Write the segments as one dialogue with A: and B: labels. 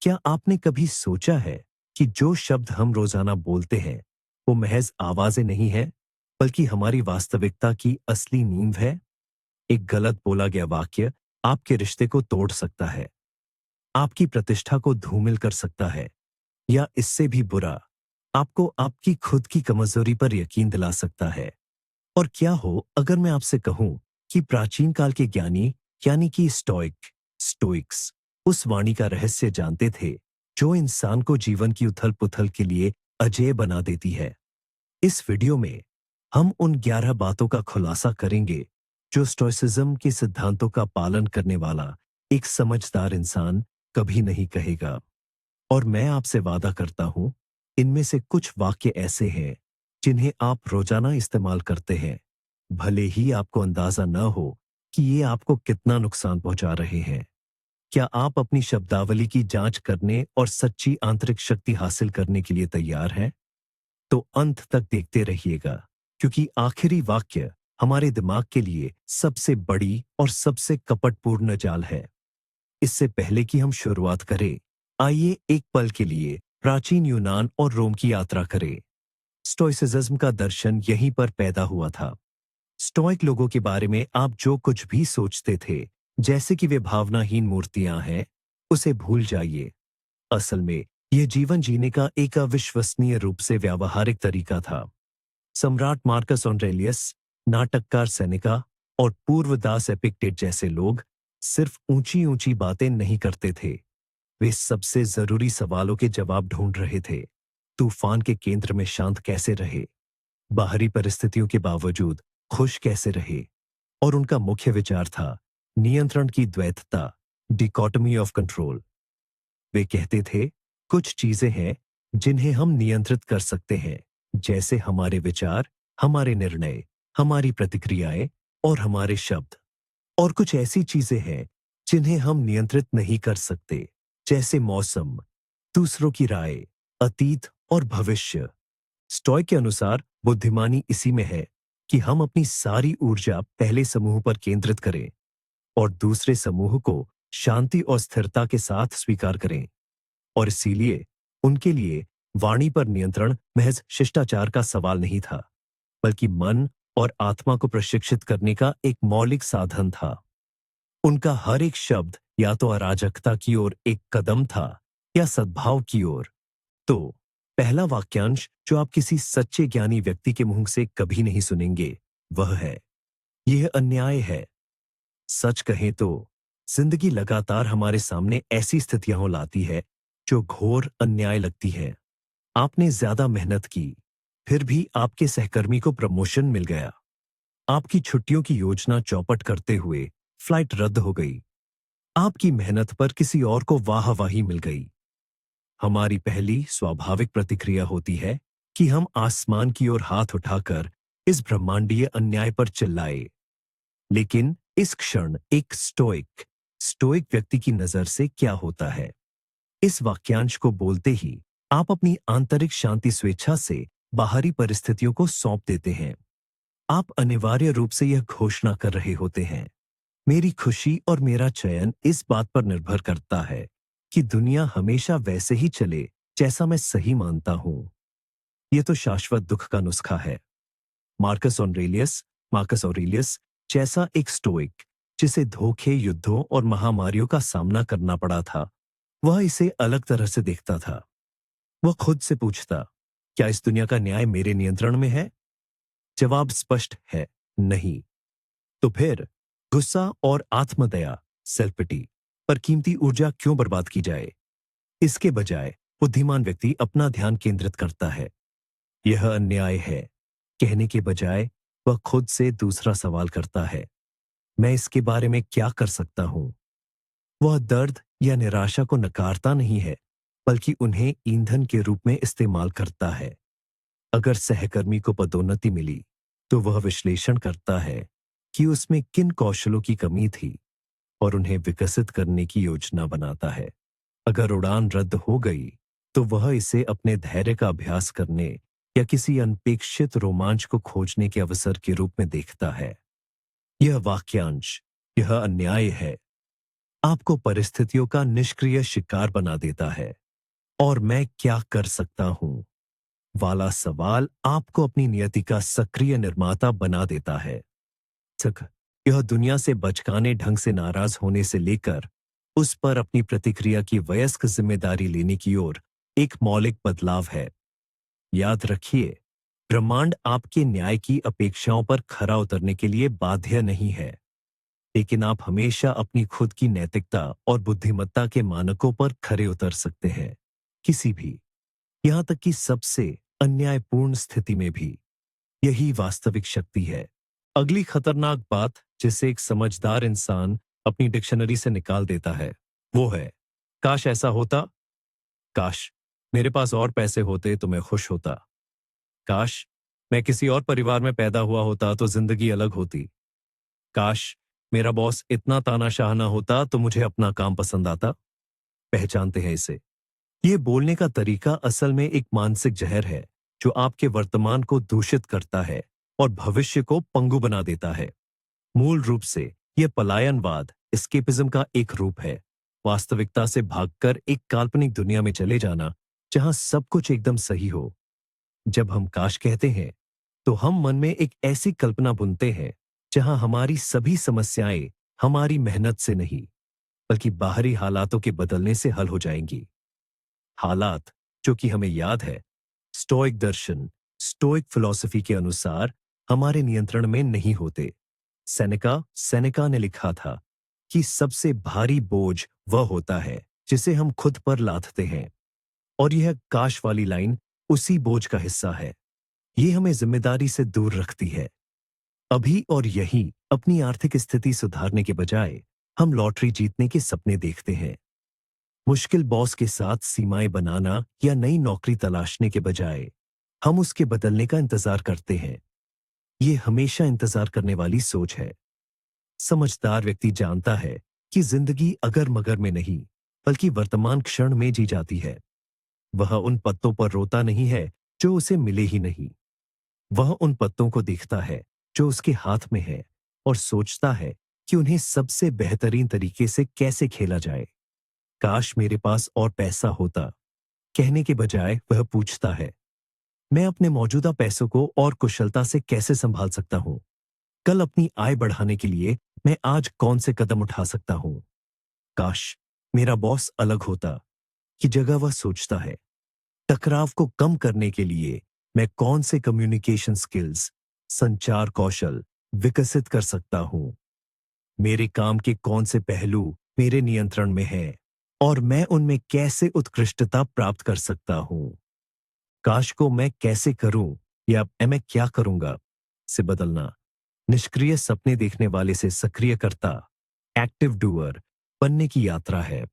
A: क्या आपने कभी सोचा है कि जो शब्द हम रोजाना बोलते हैं वो महज आवाजें नहीं है, बल्कि हमारी वास्तविकता की असली नींव है? एक गलत बोला गया वाक्य आपके रिश्ते को तोड़ सकता है, आपकी प्रतिष्ठा को धूमिल कर सकता है, या इससे भी बुरा, आपको आपकी खुद की कमजोरी पर यकीन दिला सकता है। और क्या हो अगर मैं आपसे कहूं कि प्राचीन काल के ज्ञानी, यानी कि स्टोइक्स, उस वाणी का रहस्य जानते थे जो इंसान को जीवन की उथल पुथल के लिए अजेय बना देती है। इस वीडियो में हम उन 11 बातों का खुलासा करेंगे जो स्टोइसिज्म के सिद्धांतों का पालन करने वाला एक समझदार इंसान कभी नहीं कहेगा। और मैं आपसे वादा करता हूं, इनमें से कुछ वाक्य ऐसे हैं जिन्हें आप रोजाना इस्तेमाल करते हैं, भले ही आपको अंदाजा न हो कि ये आपको कितना नुकसान पहुंचा रहे हैं। क्या आप अपनी शब्दावली की जांच करने और सच्ची आंतरिक शक्ति हासिल करने के लिए तैयार हैं? तो अंत तक देखते रहिएगा, क्योंकि आखिरी वाक्य हमारे दिमाग के लिए सबसे बड़ी और सबसे कपटपूर्ण जाल है। इससे पहले कि हम शुरुआत करें, आइए एक पल के लिए प्राचीन यूनान और रोम की यात्रा करें। स्टोइसिज्म का दर्शन यहीं पर पैदा हुआ था। स्टोइक लोगों के बारे में आप जो कुछ भी सोचते थे, जैसे कि वे भावनाहीन मूर्तियां हैं, उसे भूल जाइए। असल में यह जीवन जीने का एक अविश्वसनीय रूप से व्यावहारिक तरीका था। सम्राट मार्कस ऑरेलियस, नाटककार सेनेका और पूर्व दास एपिक्टेट जैसे लोग सिर्फ ऊंची ऊंची बातें नहीं करते थे, वे सबसे जरूरी सवालों के जवाब ढूंढ रहे थे। तूफान के केंद्र में शांत कैसे रहे, बाहरी परिस्थितियों के बावजूद खुश कैसे रहे। और उनका मुख्य विचार था नियंत्रण की द्वैतता, डिकॉटमी ऑफ कंट्रोल। वे कहते थे, कुछ चीजें हैं जिन्हें हम नियंत्रित कर सकते हैं, जैसे हमारे विचार, हमारे निर्णय, हमारी प्रतिक्रियाएं और हमारे शब्द। और कुछ ऐसी चीजें हैं जिन्हें हम नियंत्रित नहीं कर सकते, जैसे मौसम, दूसरों की राय, अतीत और भविष्य। स्टोइक के अनुसार बुद्धिमानी इसी में है कि हम अपनी सारी ऊर्जा पहले समूह पर केंद्रित करें और दूसरे समूह को शांति और स्थिरता के साथ स्वीकार करें। और इसीलिए उनके लिए वाणी पर नियंत्रण महज शिष्टाचार का सवाल नहीं था, बल्कि मन और आत्मा को प्रशिक्षित करने का एक मौलिक साधन था। उनका हर एक शब्द या तो अराजकता की ओर एक कदम था या सद्भाव की ओर। तो पहला वाक्यांश जो आप किसी सच्चे ज्ञानी व्यक्ति के मुंह से कभी नहीं सुनेंगे, वह है, यह अन्याय है। सच कहें तो जिंदगी लगातार हमारे सामने ऐसी स्थितियां लाती है जो घोर अन्याय लगती है। आपने ज्यादा मेहनत की, फिर भी आपके सहकर्मी को प्रमोशन मिल गया। आपकी छुट्टियों की योजना चौपट करते हुए फ्लाइट रद्द हो गई। आपकी मेहनत पर किसी और को वाहवाही मिल गई। हमारी पहली स्वाभाविक प्रतिक्रिया होती है कि हम आसमान की ओर हाथ उठाकर इस ब्रह्मांडीय अन्याय पर चिल्लाए। लेकिन इस क्षण एक स्टोइक व्यक्ति की नजर से क्या होता है? इस वाक्यांश को बोलते ही आप अपनी आंतरिक शांति स्वेच्छा से बाहरी परिस्थितियों को सौंप देते हैं। आप अनिवार्य रूप से यह घोषणा कर रहे होते हैं, मेरी खुशी और मेरा चयन इस बात पर निर्भर करता है कि दुनिया हमेशा वैसे ही चले जैसा मैं सही मानता हूं। यह तो शाश्वत दुख का नुस्खा है। मार्कस ऑरेलियस जैसा एक स्टोइक, जिसे धोखे, युद्धों और महामारियों का सामना करना पड़ा था, वह इसे अलग तरह से देखता था। वह खुद से पूछता, क्या इस दुनिया का न्याय मेरे नियंत्रण में है? जवाब स्पष्ट है, नहीं। तो फिर गुस्सा और आत्मदया, सेल्फ पिटी, पर कीमती ऊर्जा क्यों बर्बाद की जाए? इसके बजाय बुद्धिमान व्यक्ति अपना ध्यान केंद्रित करता है, यह अन्याय है कहने के बजाय वह खुद से दूसरा सवाल करता है, मैं इसके बारे में क्या कर सकता हूं? वह दर्द या निराशा को नकारता नहीं है, बल्कि उन्हें ईंधन के रूप में इस्तेमाल करता है। अगर सहकर्मी को पदोन्नति मिली, तो वह विश्लेषण करता है कि उसमें किन कौशलों की कमी थी और उन्हें विकसित करने की योजना बनाता है। अगर उड़ान रद्द हो गई, तो वह इसे अपने धैर्य का अभ्यास करने या किसी अनपेक्षित रोमांच को खोजने के अवसर के रूप में देखता है। यह वाक्यांश, यह अन्याय है, आपको परिस्थितियों का निष्क्रिय शिकार बना देता है। और मैं क्या कर सकता हूं वाला सवाल आपको अपनी नियति का सक्रिय निर्माता बना देता है। तक यह दुनिया से बचकाने ढंग से नाराज होने से लेकर उस पर अपनी प्रतिक्रिया की वयस्क जिम्मेदारी लेने की ओर एक मौलिक बदलाव है। याद रखिए, ब्रह्मांड आपके न्याय की अपेक्षाओं पर खरा उतरने के लिए बाध्य नहीं है, लेकिन आप हमेशा अपनी खुद की नैतिकता और बुद्धिमत्ता के मानकों पर खरे उतर सकते हैं। किसी भी, यहां तक कि सबसे अन्यायपूर्ण स्थिति में भी। यही वास्तविक शक्ति है। अगली खतरनाक बात जिसे एक समझदार इंसान अपनी डिक्शनरी से निकाल देता है, वो है काश ऐसा होता। काश मेरे पास और पैसे होते तो मैं खुश होता। काश मैं किसी और परिवार में पैदा हुआ होता तो जिंदगी अलग होती। काश मेरा बॉस इतना तानाशाह ना होता तो मुझे अपना काम पसंद आता। पहचानते हैं इसे। ये बोलने का तरीका असल में एक मानसिक जहर है जो आपके वर्तमान को दूषित करता है और भविष्य को पंगु बना देता है। मूल रूप से यह पलायनवाद एस्केपिज्म का एक रूप है। वास्तविकता से भागकर एक काल्पनिक दुनिया में चले जाना जहां सब कुछ एकदम सही हो। जब हम काश कहते हैं तो हम मन में एक ऐसी कल्पना बुनते हैं जहां हमारी सभी समस्याएं हमारी मेहनत से नहीं बल्कि बाहरी हालातों के बदलने से हल हो जाएंगी। हालात जो कि हमें याद है, स्टोइक दर्शन, स्टोइक फिलॉसफी के अनुसार हमारे नियंत्रण में नहीं होते। सेनेका ने लिखा था कि सबसे भारी बोझ वह होता है जिसे हम खुद पर लादते हैं। और यह काश वाली लाइन उसी बोझ का हिस्सा है। ये हमें जिम्मेदारी से दूर रखती है। अभी और यही अपनी आर्थिक स्थिति सुधारने के बजाय हम लॉटरी जीतने के सपने देखते हैं। मुश्किल बॉस के साथ सीमाएं बनाना या नई नौकरी तलाशने के बजाय हम उसके बदलने का इंतजार करते हैं। ये हमेशा इंतजार करने वाली सोच है। समझदार व्यक्ति जानता है कि जिंदगी अगर मगर में नहीं बल्कि वर्तमान क्षण में जी जाती है। वह उन पत्तों पर रोता नहीं है जो उसे मिले ही नहीं। वह उन पत्तों को देखता है जो उसके हाथ में है और सोचता है कि उन्हें सबसे बेहतरीन तरीके से कैसे खेला जाए। काश मेरे पास और पैसा होता कहने के बजाय वह पूछता है, मैं अपने मौजूदा पैसों को और कुशलता से कैसे संभाल सकता हूं? कल अपनी आय बढ़ाने के लिए मैं आज कौन से कदम उठा सकता हूं? काश मेरा बॉस अलग होता की जगह वह सोचता है, टकराव को कम करने के लिए मैं कौन से कम्युनिकेशन स्किल्स, संचार कौशल विकसित कर सकता हूं? मेरे काम के कौन से पहलू मेरे नियंत्रण में हैं और मैं उनमें कैसे उत्कृष्टता प्राप्त कर सकता हूं? काश को मैं कैसे करूं या मैं क्या करूंगा से बदलना निष्क्रिय सपने देखने वाले से सक्रिय करता, एक्टिव डूअर बनने की यात्रा है।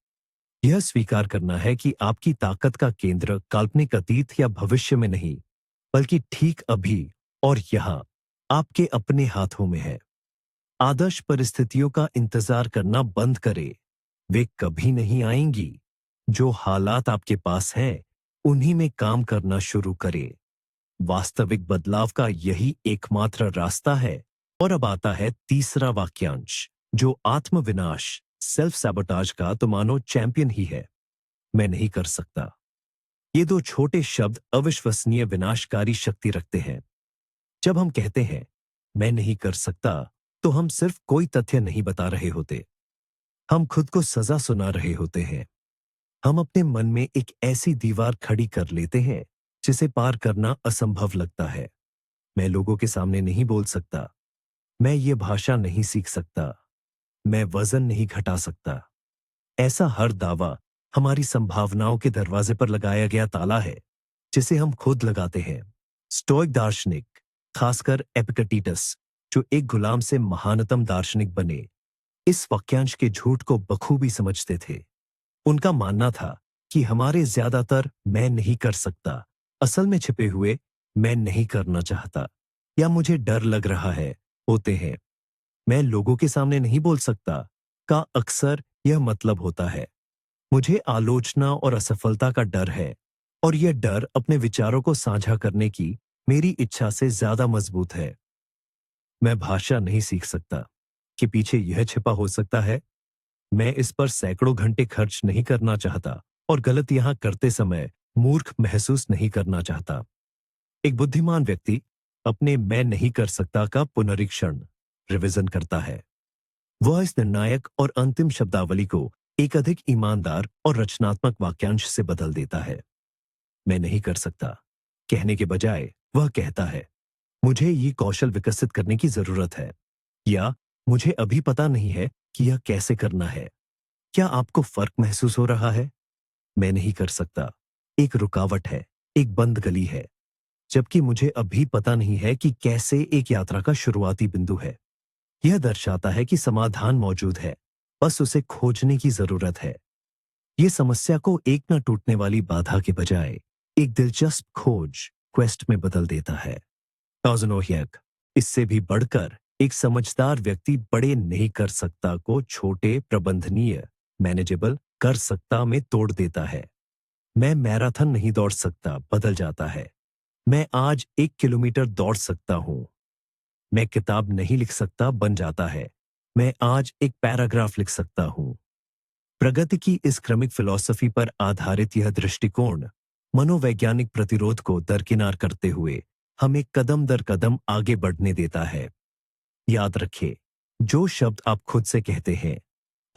A: यह स्वीकार करना है कि आपकी ताकत का केंद्र काल्पनिक अतीत या भविष्य में नहीं बल्कि ठीक अभी और यहां आपके अपने हाथों में है। आदर्श परिस्थितियों का इंतजार करना बंद करें। वे कभी नहीं आएंगी। जो हालात आपके पास हैं उन्हीं में काम करना शुरू करें। वास्तविक बदलाव का यही एकमात्र रास्ता है। और अब आता है तीसरा वाक्यांश जो आत्मविनाश सेल्फ सैबोटाज का तो मानो चैंपियन ही है। मैं नहीं कर सकता। ये दो छोटे शब्द अविश्वसनीय विनाशकारी शक्ति रखते हैं। जब हम कहते हैं मैं नहीं कर सकता तो हम सिर्फ कोई तथ्य नहीं बता रहे होते। हम खुद को सजा सुना रहे होते हैं। हम अपने मन में एक ऐसी दीवार खड़ी कर लेते हैं जिसे पार करना असंभव लगता है। मैं लोगों के सामने नहीं बोल सकता। मैं ये भाषा नहीं सीख सकता। मैं वजन नहीं घटा सकता। ऐसा हर दावा हमारी संभावनाओं के दरवाजे पर लगाया गया ताला है जिसे हम खुद लगाते हैं। स्टोइक दार्शनिक, खासकर एपिक्टेटस, जो एक गुलाम से महानतम दार्शनिक बने, इस वाक्यांश के झूठ को बखूबी समझते थे। उनका मानना था कि हमारे ज्यादातर मैं नहीं कर सकता असल में छिपे हुए मैं नहीं करना चाहता या मुझे डर लग रहा है होते हैं। मैं लोगों के सामने नहीं बोल सकता का अक्सर यह मतलब होता है, मुझे आलोचना और असफलता का डर है और यह डर अपने विचारों को साझा करने की मेरी इच्छा से ज्यादा मजबूत है। मैं भाषा नहीं सीख सकता कि पीछे यह छिपा हो सकता है, मैं इस पर सैकड़ों घंटे खर्च नहीं करना चाहता और गलतियां करते समय मूर्ख महसूस नहीं करना चाहता। एक बुद्धिमान व्यक्ति अपने मैं नहीं कर सकता का पुनरीक्षण रिवीजन करता है। वह इस निर्णायक और अंतिम शब्दावली को एक अधिक ईमानदार और रचनात्मक वाक्यांश से बदल देता है। मैं नहीं कर सकता कहने के बजाय वह कहता है, मुझे ये कौशल विकसित करने की जरूरत है, या मुझे अभी पता नहीं है कि यह कैसे करना है। क्या आपको फर्क महसूस हो रहा है? मैं नहीं कर सकता एक रुकावट है, एक बंद गली है, जबकि मुझे अभी पता नहीं है कि कैसे एक यात्रा का शुरुआती बिंदु है। यह दर्शाता है कि समाधान मौजूद है, बस उसे खोजने की जरूरत है। यह समस्या को एक न टूटने वाली बाधा के बजाय एक दिलचस्प खोज क्वेस्ट में बदल देता है। टॉजनोहियक इससे भी बढ़कर एक समझदार व्यक्ति बड़े नहीं कर सकता को छोटे प्रबंधनीय मैनेजेबल कर सकता में तोड़ देता है। मैं मैराथन नहीं दौड़ सकता बदल जाता है, मैं आज 1 किलोमीटर दौड़ सकता हूं। मैं किताब नहीं लिख सकता बन जाता है, मैं आज एक पैराग्राफ लिख सकता हूं। प्रगति की इस क्रमिक फिलॉसफी पर आधारित यह दृष्टिकोण मनोवैज्ञानिक प्रतिरोध को दरकिनार करते हुए हमें कदम दर कदम आगे बढ़ने देता है। याद रखें, जो शब्द आप खुद से कहते हैं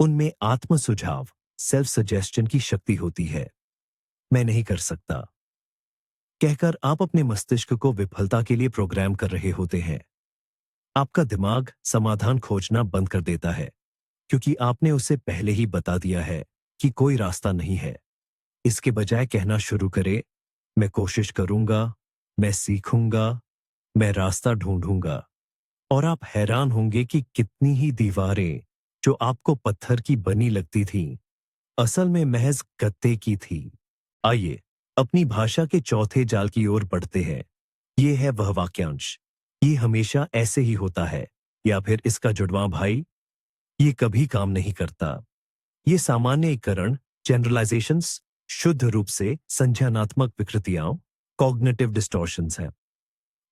A: उनमें आत्म सुझाव सेल्फ सजेस्शन की शक्ति होती है। मैं नहीं कर सकता कहकर आप अपने मस्तिष्क को विफलता के लिए प्रोग्राम कर रहे होते हैं। आपका दिमाग समाधान खोजना बंद कर देता है, क्योंकि आपने उसे पहले ही बता दिया है कि कोई रास्ता नहीं है। इसके बजाय कहना शुरू करें, मैं कोशिश करूंगा, मैं सीखूंगा, मैं रास्ता ढूंढूंगा। और आप हैरान होंगे कि कितनी ही दीवारें जो आपको पत्थर की बनी लगती थीं, असल में महज गत्ते की थी। आइए अपनी भाषा के चौथे जाल की ओर बढ़ते हैं। ये है वह वाक्यांश, ये हमेशा ऐसे ही होता है, या फिर इसका जुड़वां भाई, ये कभी काम नहीं करता। ये सामान्यीकरण जनरलाइजेशंस शुद्ध रूप से संज्ञानात्मक विकृतियां कॉग्निटिव डिस्टॉर्शंस है।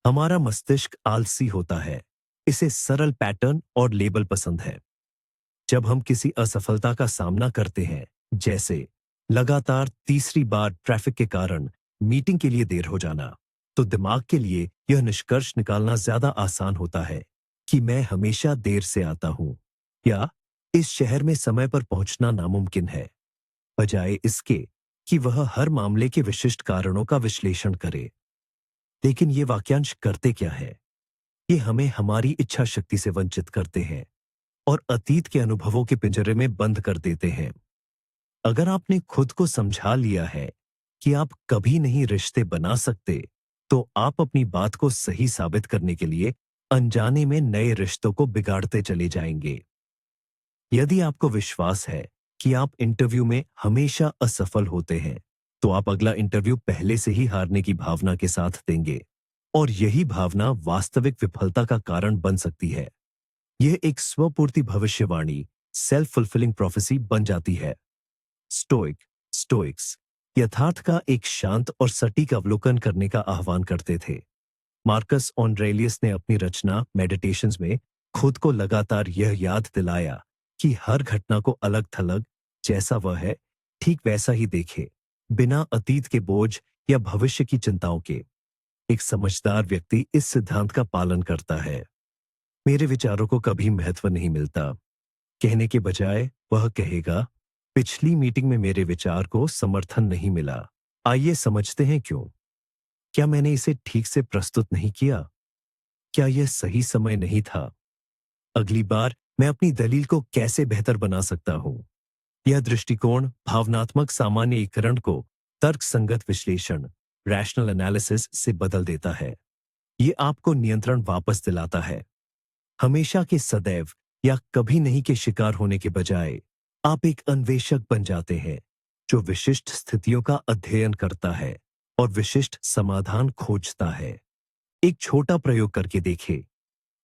A: हमारा मस्तिष्क आलसी होता है, इसे सरल पैटर्न और लेबल पसंद है। जब हम किसी असफलता का सामना करते हैं, जैसे लगातार तीसरी बार ट्रैफिक के कारण मीटिंग के लिए देर हो जाना, तो दिमाग के लिए यह निष्कर्ष निकालना ज्यादा आसान होता है कि मैं हमेशा देर से आता हूं, या इस शहर में समय पर पहुंचना नामुमकिन है, बजाय इसके कि वह हर मामले के विशिष्ट कारणों का विश्लेषण करे। लेकिन ये वाक्यांश करते क्या है? ये हमें हमारी इच्छा शक्ति से वंचित करते हैं और अतीत के अनुभवों के पिंजरे में बंद कर देते हैं। अगर आपने खुद को समझा लिया है कि आप कभी नहीं रिश्ते बना सकते, तो आप अपनी बात को सही साबित करने के लिए अनजाने में नए रिश्तों को बिगाड़ते चले जाएंगे। यदि आपको विश्वास है कि आप इंटरव्यू में हमेशा असफल होते हैं, तो आप अगला इंटरव्यू पहले से ही हारने की भावना के साथ देंगे, और यही भावना वास्तविक विफलता का कारण बन सकती है। यह एक स्वपूर्ति भविष्यवाणी सेल्फ फुलफिलिंग प्रोफेसी बन जाती है। स्टोइक्स यथार्थ का एक शांत और सटीक अवलोकन करने का आह्वान करते थे। मार्कस ऑरेलियस ने अपनी रचना मेडिटेशंस में खुद को लगातार यह याद दिलाया कि हर घटना को अलग थलग जैसा वह है ठीक वैसा ही देखे, बिना अतीत के बोझ या भविष्य की चिंताओं के। एक समझदार व्यक्ति इस सिद्धांत का पालन करता है। मेरे विचारों को कभी महत्व नहीं मिलता कहने के बजाय वह कहेगा, पिछली मीटिंग में मेरे विचार को समर्थन नहीं मिला, आइए समझते हैं क्यों। क्या मैंने इसे ठीक से प्रस्तुत नहीं किया? क्या यह सही समय नहीं था? अगली बार मैं अपनी दलील को कैसे बेहतर बना सकता हूं? यह दृष्टिकोण भावनात्मक सामान्यीकरण को तर्कसंगत विश्लेषण रैशनल एनालिसिस से बदल देता है। यह आपको नियंत्रण वापस दिलाता है। हमेशा के सदैव या कभी नहीं के शिकार होने के बजाय आप एक अन्वेषक बन जाते हैं, जो विशिष्ट स्थितियों का अध्ययन करता है और विशिष्ट समाधान खोजता है। एक छोटा प्रयोग करके देखें।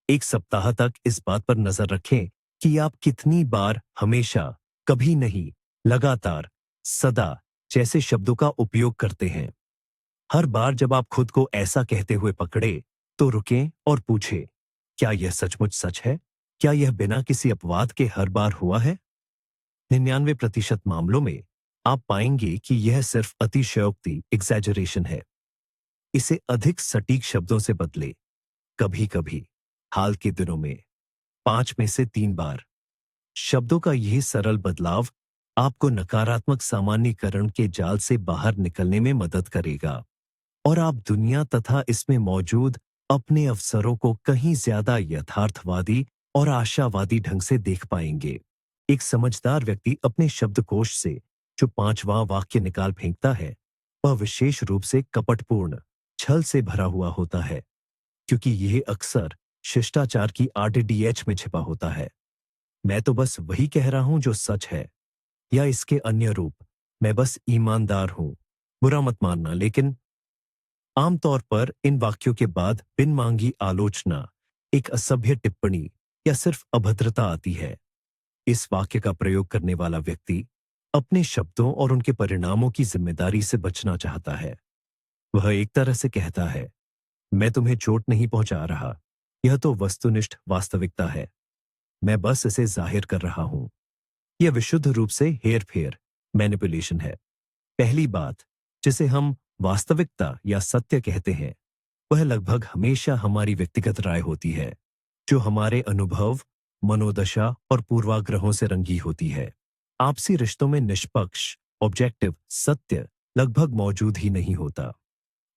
A: एक सप्ताह तक इस बात पर नजर रखें कि आप कितनी बार हमेशा, कभी नहीं, लगातार, सदा जैसे शब्दों का उपयोग करते हैं। हर बार जब आप खुद को ऐसा कहते हुए पकड़े, तो रुकें और पूछें, क्या यह सचमुच सच है? क्या यह बिना किसी अपवाद के हर बार हुआ है? 99% मामलों में आप पाएंगे कि यह सिर्फ अतिशयोक्ति एग्जैजरेशन है। इसे अधिक सटीक शब्दों से बदले। कभी कभी हाल के दिनों में 5 में से 3 बार शब्दों का यह सरल बदलाव आपको नकारात्मक सामान्यीकरण के जाल से बाहर निकलने में मदद करेगा और आप दुनिया तथा इसमें मौजूद अपने अवसरों को कहीं ज्यादा यथार्थवादी और आशावादी ढंग से देख पाएंगे। एक समझदार व्यक्ति अपने शब्दकोश से जो 5वां वाक्य निकाल फेंकता है वह विशेष रूप से कपटपूर्ण छल से भरा हुआ होता है, क्योंकि यह अक्सर शिष्टाचार की आरडीएच में छिपा होता है। मैं तो बस वही कह रहा हूं जो सच है, या इसके अन्य रूप, मैं बस ईमानदार हूं। बुरा मत मानना, लेकिन आमतौर पर इन वाक्यों के बाद बिन मांगी आलोचना, एक असभ्य टिप्पणी या सिर्फ अभद्रता आती है। इस वाक्य का प्रयोग करने वाला व्यक्ति अपने शब्दों और उनके परिणामों की जिम्मेदारी से बचना चाहता है। वह एक तरह से कहता है, मैं तुम्हें चोट नहीं पहुंचा रहा, यह तो वस्तुनिष्ठ वास्तविकता है, मैं बस इसे जाहिर कर रहा हूं। यह विशुद्ध रूप से हेरफेर, मैनिपुलेशन है। पहली बात जिसे हम वास्तविकता या सत्य कहते हैं वह लगभग हमेशा हमारी व्यक्तिगत राय होती है, जो हमारे अनुभव, मनोदशा और पूर्वाग्रहों से रंगी होती है। आपसी रिश्तों में निष्पक्ष, ऑब्जेक्टिव सत्य लगभग मौजूद ही नहीं होता।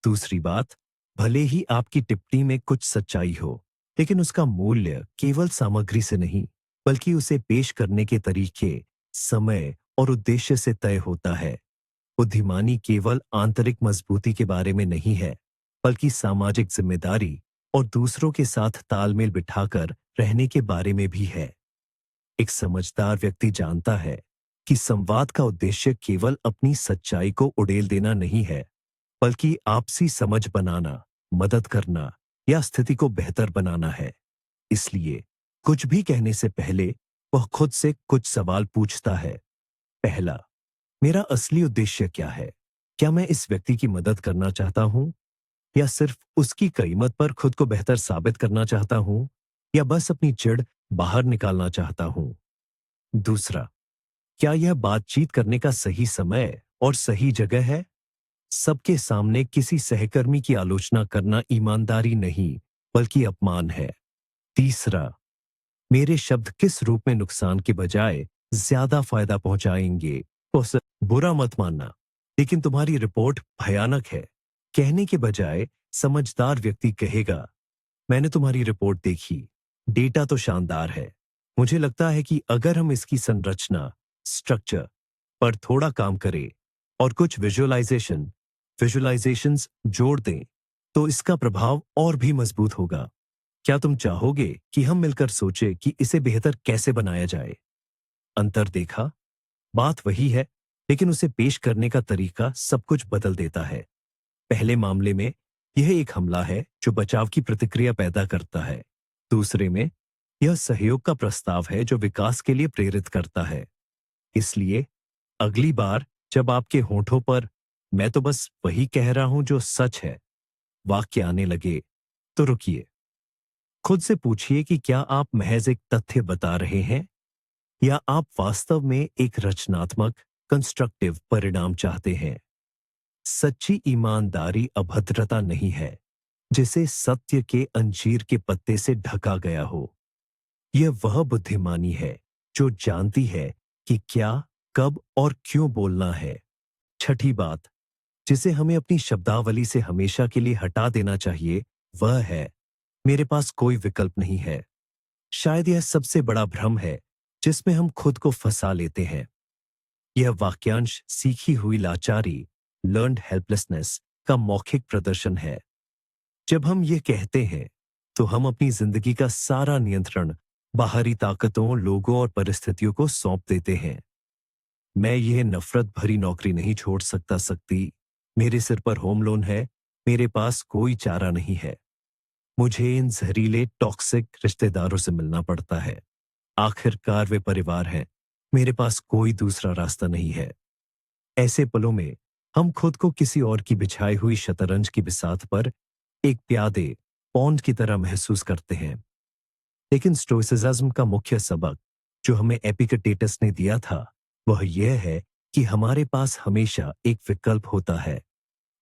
A: दूसरी बात, भले ही आपकी टिप्पणी में कुछ सच्चाई हो, लेकिन उसका मूल्य केवल सामग्री से नहीं, बल्कि उसे पेश करने के तरीके, समय और उद्देश्य से तय होता है। बुद्धिमानी केवल आंतरिक मजबूती के बारे में नहीं है, बल्कि सामाजिक जिम्मेदारी और दूसरों के साथ तालमेल बिठाकर रहने के बारे में भी है। एक समझदार व्यक्ति जानता है कि संवाद का उद्देश्य केवल अपनी सच्चाई को उड़ेल देना नहीं है, बल्कि आपसी समझ बनाना, मदद करना या स्थिति को बेहतर बनाना है। इसलिए कुछ भी कहने से पहले वह खुद से कुछ सवाल पूछता है। पहला, मेरा असली उद्देश्य क्या है? क्या मैं इस व्यक्ति की मदद करना चाहता हूं, या सिर्फ उसकी कीमत पर खुद को बेहतर साबित करना चाहता हूं, या बस अपनी चिढ़ बाहर निकालना चाहता हूं? दूसरा, क्या यह बातचीत करने का सही समय और सही जगह है? सबके सामने किसी सहकर्मी की आलोचना करना ईमानदारी नहीं, बल्कि अपमान है। तीसरा, मेरे शब्द किस रूप में नुकसान के बजाय ज्यादा फायदा पहुंचाएंगे? तो बुरा मत मानना, लेकिन तुम्हारी रिपोर्ट भयानक है कहने के बजाय समझदार व्यक्ति कहेगा, मैंने तुम्हारी रिपोर्ट देखी, डेटा तो शानदार है। मुझे लगता है कि अगर हम इसकी संरचना, स्ट्रक्चर पर थोड़ा काम करें और कुछ विजुअलाइजेशंस जोड़ दें, तो इसका प्रभाव और भी मजबूत होगा। क्या तुम चाहोगे कि हम मिलकर सोचें कि इसे बेहतर कैसे बनाया जाए? अंतर देखा? बात वही है, लेकिन उसे पेश करने का तरीका सब कुछ बदल देता है। पहले मामले में यह एक हमला है जो बचाव की प्रतिक्रिया पैदा करता है। दूसरे में यह सहयोग का प्रस्ताव है जो विकास के लिए प्रेरित करता है। इसलिए अगली बार जब आपके होंठों पर मैं तो बस वही कह रहा हूं जो सच है वाक्य आने लगे, तो रुकिए। खुद से पूछिए कि क्या आप महज एक तथ्य बता रहे हैं, या आप वास्तव में एक रचनात्मक, कंस्ट्रक्टिव परिणाम चाहते हैं। सच्ची ईमानदारी अभद्रता नहीं है जिसे सत्य के अंजीर के पत्ते से ढका गया हो। यह वह बुद्धिमानी है जो जानती है कि क्या, कब और क्यों बोलना है। छठी बात जिसे हमें अपनी शब्दावली से हमेशा के लिए हटा देना चाहिए वह है, मेरे पास कोई विकल्प नहीं है। शायद यह सबसे बड़ा भ्रम है जिसमें हम खुद को फंसा लेते हैं। यह वाक्यांश सीखी हुई लाचारी, लर्न्ड हेल्पलेसनेस का मौखिक प्रदर्शन है। जब हम ये कहते हैं तो हम अपनी जिंदगी का सारा नियंत्रण बाहरी ताकतों, लोगों और परिस्थितियों को सौंप देते हैं। मैं यह नफरत भरी नौकरी नहीं छोड़ सकती, मेरे सिर पर होम लोन है, मेरे पास कोई चारा नहीं है, मुझे इन जहरीले टॉक्सिक रिश्तेदारों से मिलना पड़ता है, आखिरकार वे परिवार हैं, मेरे पास कोई दूसरा रास्ता नहीं है। ऐसे पलों में हम खुद को किसी और की बिछाई हुई शतरंज की बिसात पर एक प्यादे, पौंड की तरह महसूस करते हैं। लेकिन स्टोइसिज्म का मुख्य सबक जो हमें एपिक्टेटस ने दिया था वह यह है कि हमारे पास हमेशा एक विकल्प होता है,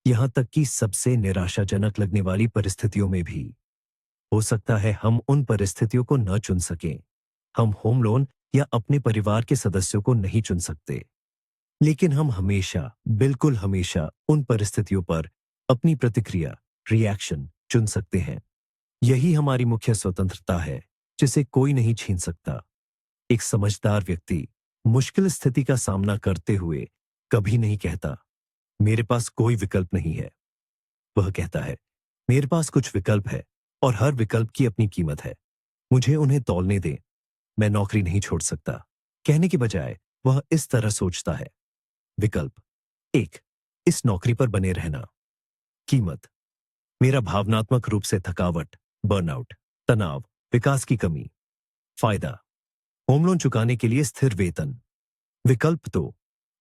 A: यहां तक कि सबसे निराशाजनक लगने वाली परिस्थितियों में भी। हो सकता है हम उन परिस्थितियों को न चुन सकें, हम होम लोन या अपने परिवार के सदस्यों को नहीं चुन सकते, लेकिन हम हमेशा, बिल्कुल हमेशा उन परिस्थितियों पर अपनी प्रतिक्रिया, रिएक्शन चुन सकते हैं। यही हमारी मुख्य स्वतंत्रता है, जिसे कोई नहीं छीन सकता। एक समझदार व्यक्ति मुश्किल स्थिति का सामना करते हुए कभी नहीं कहता, मेरे पास कोई विकल्प नहीं है। वह कहता है, मेरे पास कुछ विकल्प है और हर विकल्प की अपनी कीमत है। मुझे उन्हें तौलने दें, मैं नौकरी नहीं छोड़ सकता। कहने के बजाय वह इस तरह सोचता है, विकल्प एक, इस नौकरी पर बने रहना। कीमत, मेरा भावनात्मक रूप से थकावट, बर्नआउट, तनाव, विकास की कमी। फायदा, होम लोन चुकाने के लिए स्थिर वेतन। विकल्प दो,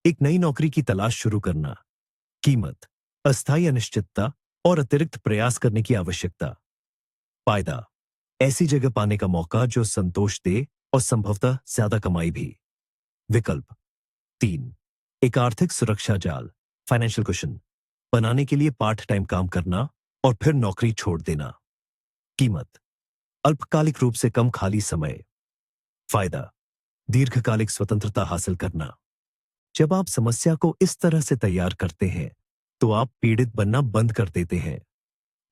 A: एक नई नौकरी की तलाश शुरू करना। कीमत, अस्थायी अनिश्चितता और अतिरिक्त प्रयास करने की आवश्यकता। फायदा, ऐसी जगह पाने का मौका जो संतोष दे और संभवतः ज्यादा कमाई भी। विकल्प तीन, एक आर्थिक सुरक्षा जाल, फाइनेंशियल कुशन बनाने के लिए पार्ट टाइम काम करना और फिर नौकरी छोड़ देना। कीमत, अल्पकालिक रूप से कम खाली समय। फायदा, दीर्घकालिक स्वतंत्रता हासिल करना। जब आप समस्या को इस तरह से तैयार करते हैं, तो आप पीड़ित बनना बंद कर देते हैं।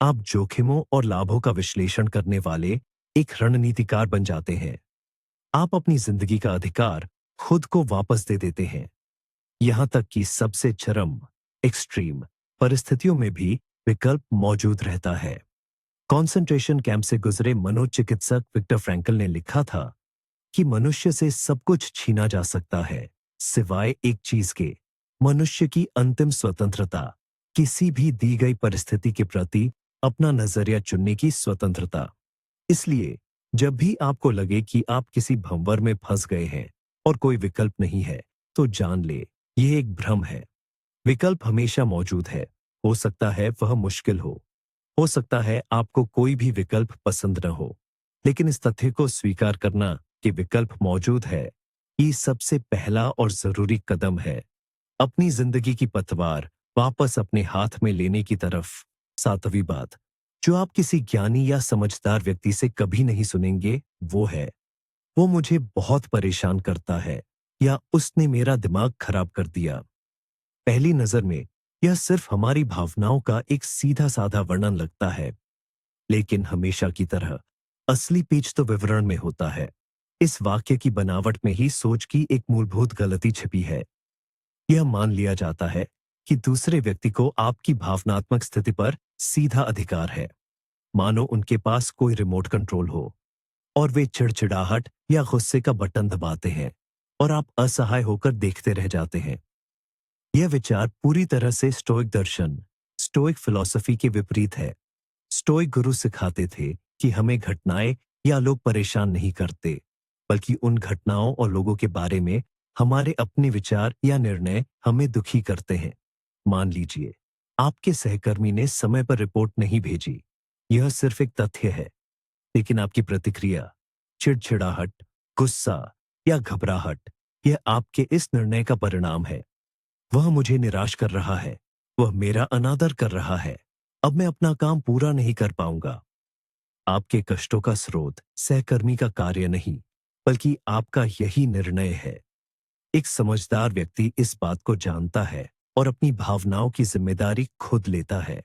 A: आप जोखिमों और लाभों का विश्लेषण करने वाले एक रणनीतिकार बन जाते हैं। आप अपनी जिंदगी का अधिकार खुद को वापस दे देते हैं। यहां तक कि सबसे चरम, एक्सट्रीम परिस्थितियों में भी विकल्प मौजूद रहता है। कॉन्सेंट्रेशन कैंप से गुजरे मनोचिकित्सक विक्टर फ्रैंकल ने लिखा था कि मनुष्य से सब कुछ छीना जा सकता है, सिवाय एक चीज के, मनुष्य की अंतिम स्वतंत्रता, किसी भी दी गई परिस्थिति के प्रति अपना नजरिया चुनने की स्वतंत्रता। इसलिए जब भी आपको लगे कि आप किसी भंवर में फंस गए हैं और कोई विकल्प नहीं है, तो जान ले, यह एक भ्रम है। विकल्प हमेशा मौजूद है। हो सकता है वह मुश्किल हो सकता है आपको कोई भी विकल्प पसंद न हो, लेकिन इस तथ्य को स्वीकार करना कि विकल्प मौजूद है, ये सबसे पहला और जरूरी कदम है अपनी जिंदगी की पतवार वापस अपने हाथ में लेने की तरफ। सातवीं बात, जो आप किसी ज्ञानी या समझदार व्यक्ति से कभी नहीं सुनेंगे, वो है, वो मुझे बहुत परेशान करता है या उसने मेरा दिमाग खराब कर दिया। पहली नजर में यह सिर्फ हमारी भावनाओं का एक सीधा साधा वर्णन लगता है, लेकिन हमेशा की तरह असली पेच तो विवरण में होता है। इस वाक्य की बनावट में ही सोच की एक मूलभूत गलती छिपी है। यह मान लिया जाता है कि दूसरे व्यक्ति को आपकी भावनात्मक स्थिति पर सीधा अधिकार है, मानो उनके पास कोई रिमोट कंट्रोल हो और वे चिड़चिड़ाहट या गुस्से का बटन दबाते हैं और आप असहाय होकर देखते रह जाते हैं। यह विचार पूरी तरह से स्टोइक दर्शन, स्टोइक फिलॉसफी के विपरीत है। स्टोइक गुरु सिखाते थे कि हमें घटनाएं या लोग परेशान नहीं करते, बल्कि उन घटनाओं और लोगों के बारे में हमारे अपने विचार या निर्णय हमें दुखी करते हैं। मान लीजिए, आपके सहकर्मी ने समय पर रिपोर्ट नहीं भेजी। यह सिर्फ एक तथ्य है, लेकिन आपकी प्रतिक्रिया, चिड़चिड़ाहट, गुस्सा या घबराहट, यह आपके इस निर्णय का परिणाम है। वह मुझे निराश कर रहा है, वह मेरा अनादर कर रहा है, अब मैं अपना काम पूरा नहीं कर पाऊंगा। आपके कष्टों का स्रोत सहकर्मी का कार्य नहीं, बल्कि आपका यही निर्णय है। एक समझदार व्यक्ति इस बात को जानता है और अपनी भावनाओं की जिम्मेदारी खुद लेता है।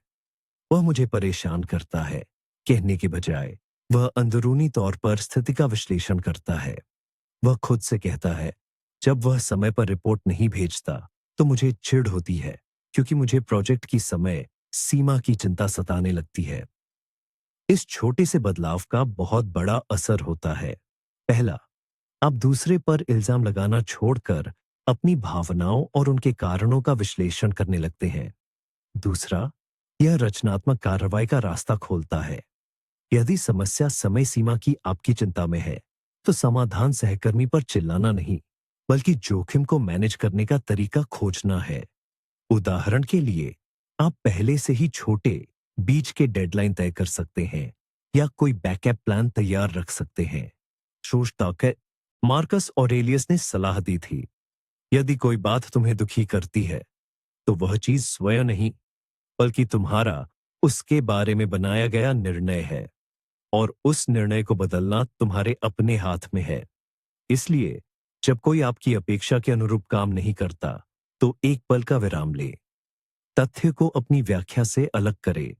A: वह मुझे परेशान करता है कहने के बजाय वह अंदरूनी तौर पर स्थिति का विश्लेषण करता है। वह खुद से कहता है, जब वह समय पर रिपोर्ट नहीं भेजता तो मुझे चिढ़ होती है, क्योंकि मुझे प्रोजेक्ट की समय सीमा की चिंता सताने लगती है। इस छोटे से बदलाव का बहुत बड़ा असर होता है। पहला, आप दूसरे पर इल्जाम लगाना छोड़कर अपनी भावनाओं और उनके कारणों का विश्लेषण करने लगते हैं। दूसरा, यह रचनात्मक कार्रवाई का रास्ता खोलता है। यदि समस्या समय सीमा की आपकी चिंता में है, तो समाधान सहकर्मी पर चिल्लाना नहीं, बल्कि जोखिम को मैनेज करने का तरीका खोजना है। उदाहरण के लिए, आप पहले से ही छोटे बीच के डेडलाइन तय कर सकते हैं या कोई बैकअप प्लान तैयार रख सकते हैं। सोचता है, मार्कस ऑरेलियस ने सलाह दी थी, यदि कोई बात तुम्हें दुखी करती है तो वह चीज स्वयं नहीं, बल्कि तुम्हारा उसके बारे में बनाया गया निर्णय है, और उस निर्णय को बदलना तुम्हारे अपने हाथ में है। इसलिए जब कोई आपकी अपेक्षा के अनुरूप काम नहीं करता, तो एक पल का विराम ले। तथ्य को अपनी व्याख्या से अलग करे।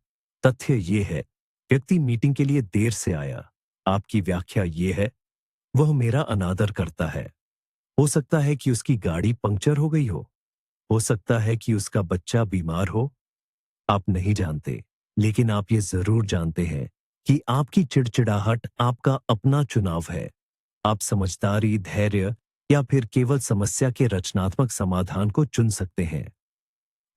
A: तथ्य ये है, व्यक्ति मीटिंग के लिए देर से आया। आपकी व्याख्या ये है, वह मेरा अनादर करता है। हो सकता है कि उसकी गाड़ी पंक्चर हो गई हो सकता है कि उसका बच्चा बीमार हो। आप नहीं जानते, लेकिन आप ये जरूर जानते हैं कि आपकी चिड़चिड़ाहट आपका अपना चुनाव है। आप समझदारी, धैर्य या फिर केवल समस्या के रचनात्मक समाधान को चुन सकते हैं।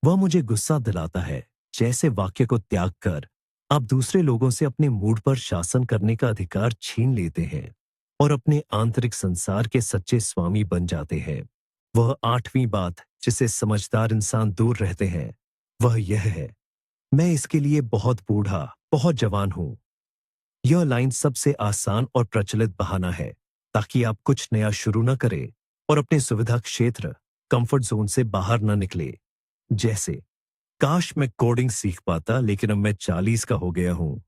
A: वह मुझे गुस्सा दिलाता है जैसे वाक्य को त्याग कर आप दूसरे लोगों से अपने मूड पर शासन करने का अधिकार छीन लेते हैं और अपने आंतरिक संसार के सच्चे स्वामी बन जाते हैं। वह आठवीं बात जिसे समझदार इंसान दूर रहते हैं, वह यह है, मैं इसके लिए बहुत बूढ़ा, बहुत जवान हूं। यह लाइन सबसे आसान और प्रचलित बहाना है ताकि आप कुछ नया शुरू न करें और अपने सुविधा क्षेत्र, कंफर्ट जोन से बाहर न निकले। जैसे, काश मैं कोडिंग सीख पाता, लेकिन अब मैं 40 का हो गया हूं।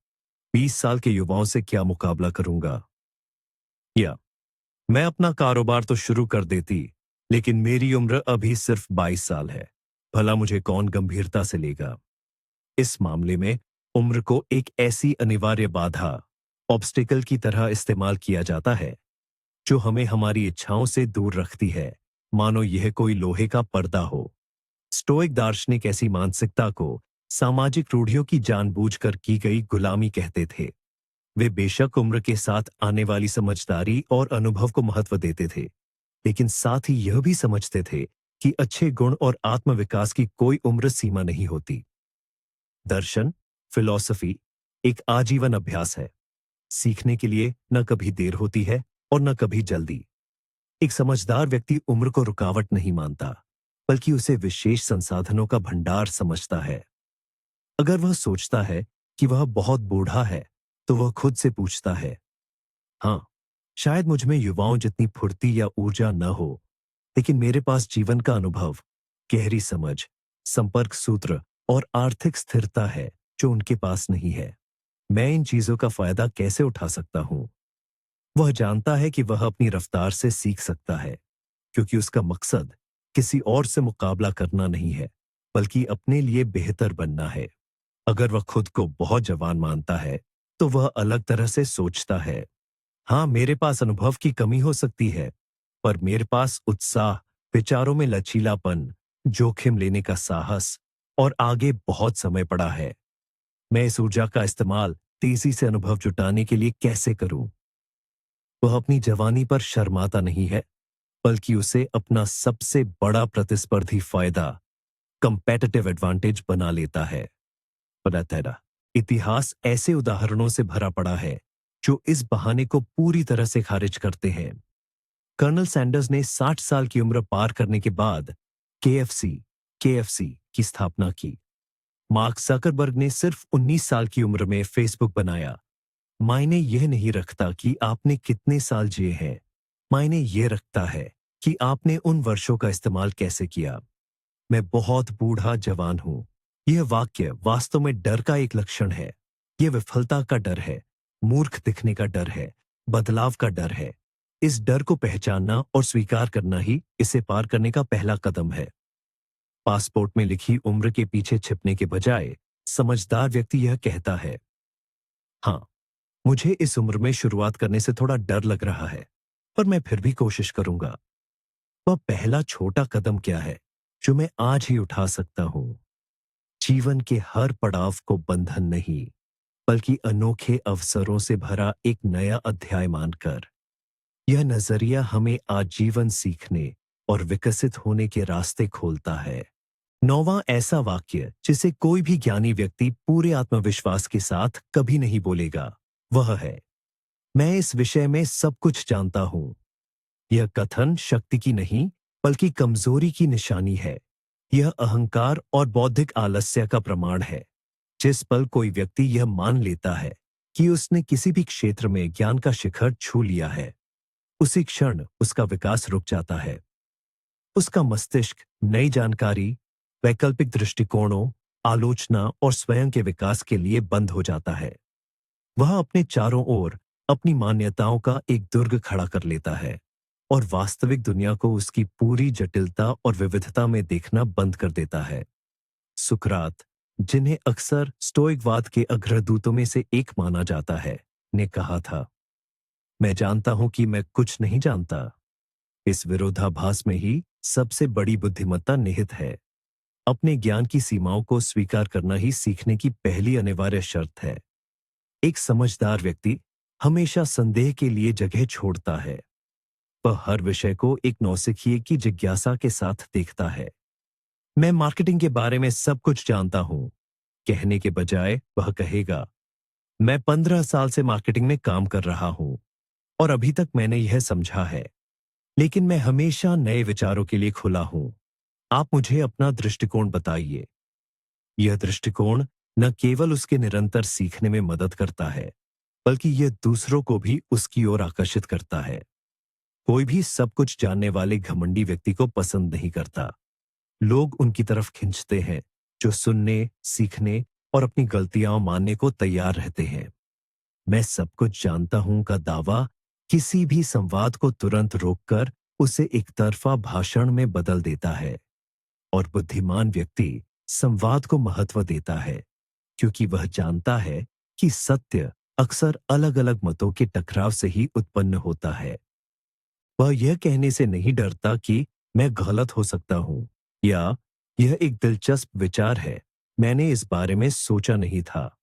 A: 20 साल के युवाओं से क्या मुकाबला करूंगा? या मैं अपना कारोबार तो शुरू कर देती, लेकिन मेरी उम्र अभी सिर्फ 22 साल है। भला मुझे कौन गंभीरता से लेगा? इस मामले में उम्र को एक ऐसी अनिवार्य बाधा, ऑब्स्टिकल की तरह इस्तेमाल किया जाता है जो हमें हमारी इच्छाओं से दूर रखती है, मानो यह कोई लोहे का पर्दा हो। स्टोइक दार्शनिक ऐसी मानसिकता को सामाजिक रूढ़ियों की जानबूझकर की गई गुलामी कहते थे। वे बेशक उम्र के साथ आने वाली समझदारी और अनुभव को महत्व देते थे, लेकिन साथ ही यह भी समझते थे कि अच्छे गुण और आत्मविकास की कोई उम्र सीमा नहीं होती। दर्शन, फिलॉसफी एक आजीवन अभ्यास है। सीखने के लिए न कभी देर होती है और न कभी जल्दी। एक समझदार व्यक्ति उम्र को रुकावट नहीं मानता, बल्कि उसे विशेष संसाधनों का भंडार समझता है। अगर वह सोचता है कि वह बहुत बूढ़ा है, तो वह खुद से पूछता है, हाँ, शायद मुझ में युवाओं जितनी फुर्ती या ऊर्जा न हो, लेकिन मेरे पास जीवन का अनुभव, गहरी समझ, संपर्क सूत्र और आर्थिक स्थिरता है जो उनके पास नहीं है। मैं इन चीजों का फायदा कैसे उठा सकता हूं? वह जानता है कि वह अपनी रफ्तार से सीख सकता है, क्योंकि उसका मकसद किसी और से मुकाबला करना नहीं है, बल्कि अपने लिए बेहतर बनना है। अगर वह खुद को बहुत जवान मानता है, तो वह अलग तरह से सोचता है। हाँ, मेरे पास अनुभव की कमी हो सकती है, पर मेरे पास उत्साह, विचारों में लचीलापन, जोखिम लेने का साहस और आगे बहुत समय पड़ा है। मैं इस ऊर्जा का इस्तेमाल तेजी से अनुभव जुटाने के लिए कैसे करूं? वह अपनी जवानी पर शर्माता नहीं है, बल्कि उसे अपना सबसे बड़ा प्रतिस्पर्धी फायदा, कंपेटिटिव एडवांटेज बना लेता है। पता इतिहास ऐसे उदाहरणों से भरा पड़ा है जो इस बहाने को पूरी तरह से खारिज करते हैं। कर्नल सैंडर्स ने 60 साल की उम्र पार करने के बाद केएफसी केएफसी की स्थापना की। मार्क जकरबर्ग ने सिर्फ 19 साल की उम्र में फेसबुक बनाया। मायने यह नहीं रखता कि आपने कितने साल जिए हैं, मायने यह रखता है कि आपने उन वर्षों का इस्तेमाल कैसे किया। मैं बहुत बूढ़ा जवान हूं। यह वाक्य वास्तव में डर का एक लक्षण है। यह विफलता का डर है, मूर्ख दिखने का डर है, बदलाव का डर है। इस डर को पहचानना और स्वीकार करना ही इसे पार करने का पहला कदम है। पासपोर्ट में लिखी उम्र के पीछे छिपने के बजाय समझदार व्यक्ति यह कहता है, हाँ, मुझे इस उम्र में शुरुआत करने से थोड़ा डर लग रहा है, पर मैं फिर भी कोशिश करूंगा। वह पहला छोटा कदम क्या है जो मैं आज ही उठा सकता हूं? जीवन के हर पड़ाव को बंधन नहीं, बल्कि अनोखे अवसरों से भरा एक नया अध्याय मानकर। यह नजरिया हमें आजीवन सीखने और विकसित होने के रास्ते खोलता है। नौवां ऐसा वाक्य जिसे कोई भी ज्ञानी व्यक्ति पूरे आत्मविश्वास के साथ कभी नहीं बोलेगा, वह है, मैं इस विषय में सब कुछ जानता हूं। यह कथन शक्ति की नहीं, बल्कि कमजोरी की निशानी है। यह अहंकार और बौद्धिक आलस्य का प्रमाण है। जिस पल कोई व्यक्ति यह मान लेता है कि उसने किसी भी क्षेत्र में ज्ञान का शिखर छू लिया है, उसी क्षण उसका विकास रुक जाता है। उसका मस्तिष्क नई जानकारी, वैकल्पिक दृष्टिकोणों, आलोचना और स्वयं के विकास के लिए बंद हो जाता है। वह अपने चारों ओर अपनी मान्यताओं का एक दुर्ग खड़ा कर लेता है और वास्तविक दुनिया को उसकी पूरी जटिलता और विविधता में देखना बंद कर देता है। सुकरात, जिन्हें अक्सर स्टोइकवाद के अग्रदूतों में से एक माना जाता है, ने कहा था, मैं जानता हूं कि मैं कुछ नहीं जानता। इस विरोधाभास में ही सबसे बड़ी बुद्धिमत्ता निहित है। अपने ज्ञान की सीमाओं को स्वीकार करना ही सीखने की पहली अनिवार्य शर्त है। एक समझदार व्यक्ति हमेशा संदेह के लिए जगह छोड़ता है। वह हर विषय को एक नौसिखिए की जिज्ञासा के साथ देखता है। मैं मार्केटिंग के बारे में सब कुछ जानता हूं कहने के बजाय वह कहेगा, मैं 15 साल से मार्केटिंग में काम कर रहा हूं और अभी तक मैंने यह समझा है, लेकिन मैं हमेशा नए विचारों के लिए खुला हूं। आप मुझे अपना दृष्टिकोण बताइए। यह दृष्टिकोण न केवल उसके निरंतर सीखने में मदद करता है, बल्कि यह दूसरों को भी उसकी ओर आकर्षित करता है। कोई भी सब कुछ जानने वाले घमंडी व्यक्ति को पसंद नहीं करता। लोग उनकी तरफ खींचते हैं जो सुनने, सीखने और अपनी गलतियां मानने को तैयार रहते हैं। मैं सब कुछ जानता हूं का दावा किसी भी संवाद को तुरंत रोककर उसे एकतरफा भाषण में बदल देता है और बुद्धिमान व्यक्ति संवाद को महत्व देता है क्योंकि वह जानता है कि सत्य अक्सर अलग-अलग मतों के टकराव से ही उत्पन्न होता है। वह यह कहने से नहीं डरता कि मैं गलत हो सकता हूं या यह एक दिलचस्प विचार है, मैंने इस बारे में सोचा नहीं था।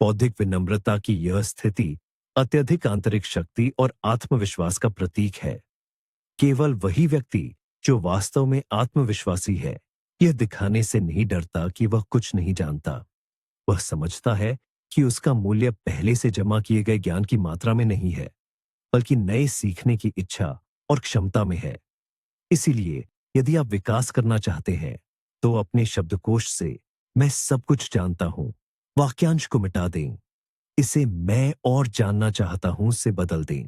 A: बौद्धिक विनम्रता की यह स्थिति अत्यधिक आंतरिक शक्ति और आत्मविश्वास का प्रतीक है। केवल वही व्यक्ति जो वास्तव में आत्मविश्वासी है, यह दिखाने से नहीं डरता कि वह कुछ नहीं जानता। वह समझता है कि उसका मूल्य पहले से जमा किए गए ज्ञान की मात्रा में नहीं है, बल्कि नए सीखने की इच्छा और क्षमता में है। इसीलिए यदि आप विकास करना चाहते हैं, तो अपने शब्दकोश से मैं सब कुछ जानता हूं वाक्यांश को मिटा दें। इसे मैं और जानना चाहता हूं से बदल दें।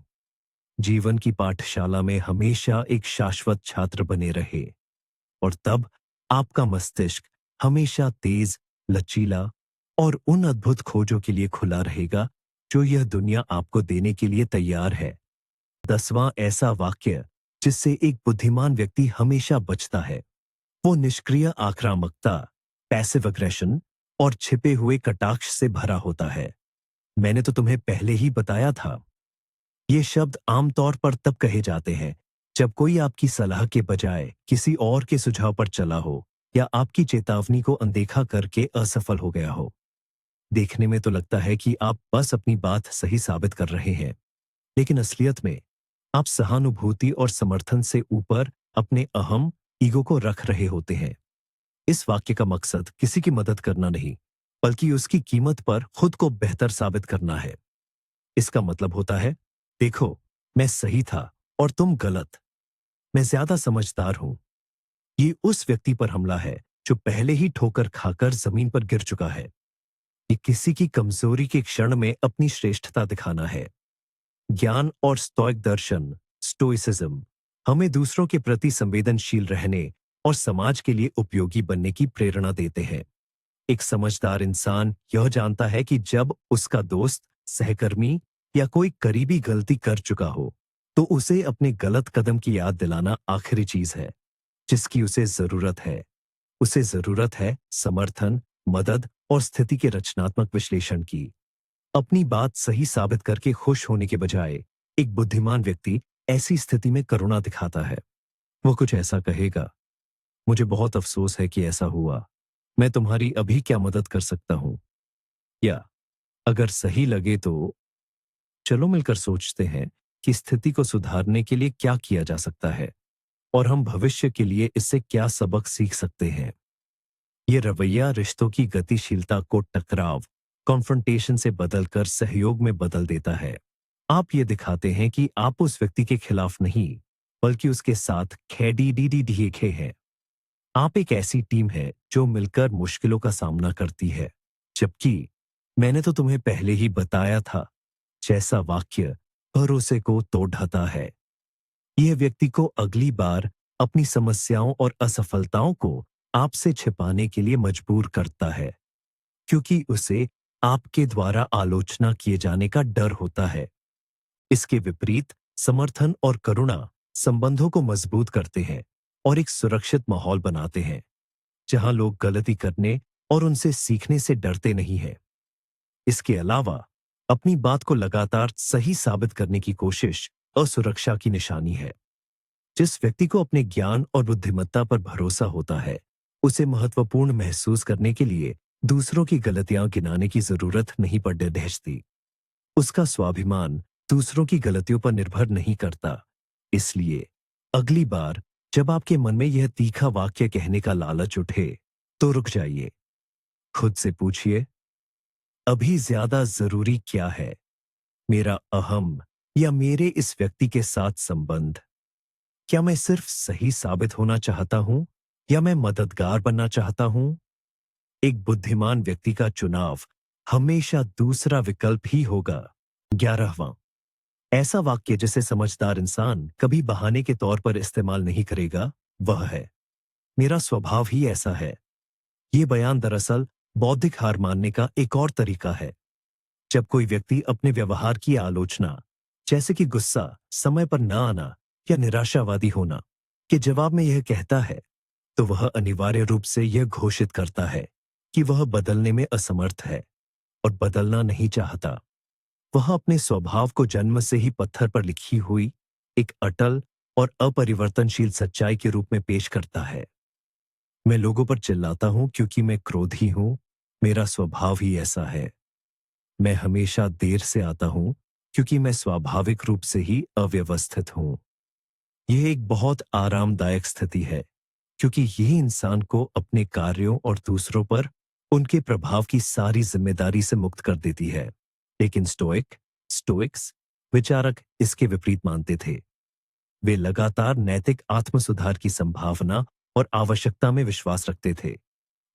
A: जीवन की पाठशाला में हमेशा एक शाश्वत छात्र बने रहे और तब आपका मस्तिष्क हमेशा तेज, लचीला और उन अद्भुत खोजों के लिए खुला रहेगा जो यह दुनिया आपको देने के लिए तैयार है। 10वां ऐसा वाक्य जिससे एक बुद्धिमान व्यक्ति हमेशा बचता है, वो निष्क्रिय आक्रामकता, पैसिव अग्रेशन और छिपे हुए कटाक्ष से भरा होता है। मैंने तो तुम्हें पहले ही बताया था। ये शब्द आमतौर पर तब कहे जाते हैं जब कोई आपकी सलाह के बजाय किसी और के सुझाव पर चला हो या आपकी चेतावनी को अनदेखा करके असफल हो गया हो। देखने में तो लगता है कि आप बस अपनी बात सही साबित कर रहे हैं, लेकिन असलियत में आप सहानुभूति और समर्थन से ऊपर अपने अहम ईगो को रख रहे होते हैं। इस वाक्य का मकसद किसी की मदद करना नहीं, बल्कि उसकी कीमत पर खुद को बेहतर साबित करना है। इसका मतलब होता है, देखो, मैं सही था और तुम गलत। मैं ज्यादा समझदार हूं। ये उस व्यक्ति पर हमला है जो पहले ही ठोकर खाकर जमीन पर गिर चुका है। ये किसी की कमजोरी के क्षण में अपनी श्रेष्ठता दिखाना है। ज्ञान और स्टोइक दर्शन, स्टोइसिज्म, हमें दूसरों के प्रति संवेदनशील रहने और समाज के लिए उपयोगी बनने की प्रेरणा देते हैं। एक समझदार इंसान यह जानता है कि जब उसका दोस्त, सहकर्मी या कोई करीबी गलती कर चुका हो, तो उसे अपने गलत कदम की याद दिलाना आखिरी चीज है जिसकी उसे जरूरत है। उसे जरूरत है समर्थन, मदद और स्थिति के रचनात्मक विश्लेषण की। अपनी बात सही साबित करके खुश होने के बजाय एक बुद्धिमान व्यक्ति ऐसी स्थिति में करुणा दिखाता है। वो कुछ ऐसा कहेगा, मुझे बहुत अफसोस है कि ऐसा हुआ, मैं तुम्हारी अभी क्या मदद कर सकता हूं? या अगर सही लगे तो चलो मिलकर सोचते हैं कि स्थिति को सुधारने के लिए क्या किया जा सकता है और हम भविष्य के लिए इससे क्या सबक सीख सकते हैं। ये रवैया रिश्तों की गतिशीलता को टकराव, कॉन्फ्रंटेशन से बदलकर सहयोग में बदल देता है। आप ये दिखाते हैं कि आप उस व्यक्ति के खिलाफ नहीं, बल्कि उसके साथ खेडीडीडीडीखे हैं। आप एक ऐसी टीम है जो मिलकर मुश्किलों का सामना करती है। जबकि मैंने तो तुम्हें पहले ही बताया था, जैसा वाक्य भरोसे को तोड़ ढाता है। यह व्यक्ति को अगली बार अपनी समस्याओं और असफलताओं को आपसे छिपाने के लिए मजबूर करता है, क्योंकि उसे आपके द्वारा आलोचना किए जाने का डर होता है। इसके विपरीत समर्थन और करुणा संबंधों को मजबूत करते हैं और एक सुरक्षित माहौल बनाते हैं, जहां लोग गलती करने और उनसे सीखने से डरते नहीं हैं। इसके अलावा अपनी बात को लगातार सही साबित करने की कोशिश असुरक्षा की निशानी है। जिस व्यक्ति को अपने ज्ञान और बुद्धिमत्ता पर भरोसा होता है, उसे महत्वपूर्ण महसूस करने के लिए दूसरों की गलतियां गिनाने की जरूरत नहीं पड़ती। उसका स्वाभिमान दूसरों की गलतियों पर निर्भर नहीं करता। इसलिए अगली बार जब आपके मन में यह तीखा वाक्य कहने का लालच उठे, तो रुक जाइए। खुद से पूछिए, अभी ज्यादा जरूरी क्या है, मेरा अहम या मेरे इस व्यक्ति के साथ संबंध? क्या मैं सिर्फ सही साबित होना चाहता हूं या मैं मददगार बनना चाहता हूं? एक बुद्धिमान व्यक्ति का चुनाव हमेशा दूसरा विकल्प ही होगा। 11वां, ऐसा वाक्य जिसे समझदार इंसान कभी बहाने के तौर पर इस्तेमाल नहीं करेगा, वह है, मेरा स्वभाव ही ऐसा है। यह बयान दरअसल बौद्धिक हार मानने का एक और तरीका है। जब कोई व्यक्ति अपने व्यवहार की आलोचना, जैसे कि गुस्सा, समय पर न आना या निराशावादी होना, के जवाब में यह कहता है, तो वह अनिवार्य रूप से यह घोषित करता है कि वह बदलने में असमर्थ है और बदलना नहीं चाहता। वह अपने स्वभाव को जन्म से ही पत्थर पर लिखी हुई एक अटल और अपरिवर्तनशील सच्चाई के रूप में पेश करता है। मैं लोगों पर चिल्लाता हूं क्योंकि मैं क्रोधी हूं, मेरा स्वभाव ही ऐसा है। मैं हमेशा देर से आता हूं क्योंकि मैं स्वाभाविक रूप से ही अव्यवस्थित हूं। यह एक बहुत आरामदायक स्थिति है, क्योंकि यह इंसान को अपने कार्यों और दूसरों पर उनके प्रभाव की सारी जिम्मेदारी से मुक्त कर देती है। लेकिन स्टोइक्स विचारक इसके विपरीत मानते थे। वे लगातार नैतिक आत्म सुधार की संभावना और आवश्यकता में विश्वास रखते थे।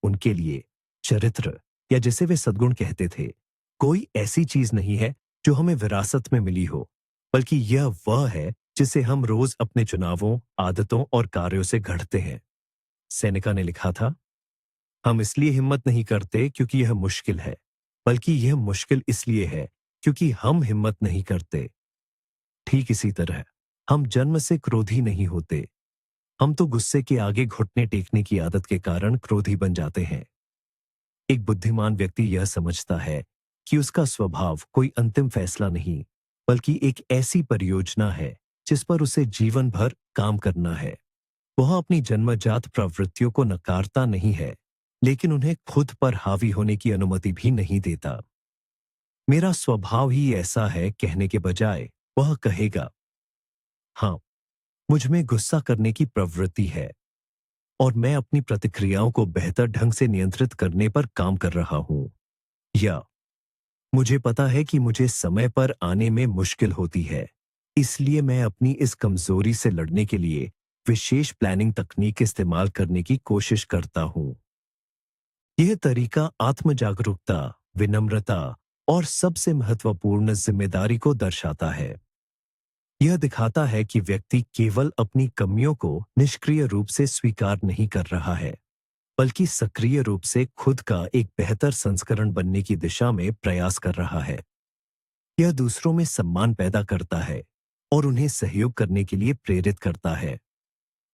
A: उनके लिए चरित्र, या जिसे वे सद्गुण कहते थे, कोई ऐसी चीज नहीं है जो हमें विरासत में मिली हो, बल्कि यह वह है जिसे हम रोज अपने चुनावों, आदतों और कार्यों से गढ़ते हैं। सेनेका ने लिखा था, हम इसलिए हिम्मत नहीं करते क्योंकि यह मुश्किल है, बल्कि यह मुश्किल इसलिए है क्योंकि हम हिम्मत नहीं करते। ठीक इसी तरह हम जन्म से क्रोधी नहीं होते, हम तो गुस्से के आगे घुटने टेकने की आदत के कारण क्रोधी बन जाते हैं। एक बुद्धिमान व्यक्ति यह समझता है कि उसका स्वभाव कोई अंतिम फैसला नहीं, बल्कि एक ऐसी परियोजना है जिस पर उसे जीवन भर काम करना है। वह अपनी जन्मजात प्रवृत्तियों को नकारता नहीं है, लेकिन उन्हें खुद पर हावी होने की अनुमति भी नहीं देता। मेरा स्वभाव ही ऐसा है कहने के बजाय वह कहेगा, हाँ, मुझ में गुस्सा करने की प्रवृत्ति है और मैं अपनी प्रतिक्रियाओं को बेहतर ढंग से नियंत्रित करने पर काम कर रहा हूं। या मुझे पता है कि मुझे समय पर आने में मुश्किल होती है, इसलिए मैं अपनी इस कमजोरी से लड़ने के लिए विशेष प्लानिंग तकनीक इस्तेमाल करने की कोशिश करता हूं। यह तरीका आत्म जागरूकता, विनम्रता और सबसे महत्वपूर्ण जिम्मेदारी को दर्शाता है। यह दिखाता है कि व्यक्ति केवल अपनी कमियों को निष्क्रिय रूप से स्वीकार नहीं कर रहा है, बल्कि सक्रिय रूप से खुद का एक बेहतर संस्करण बनने की दिशा में प्रयास कर रहा है। यह दूसरों में सम्मान पैदा करता है और उन्हें सहयोग करने के लिए प्रेरित करता है।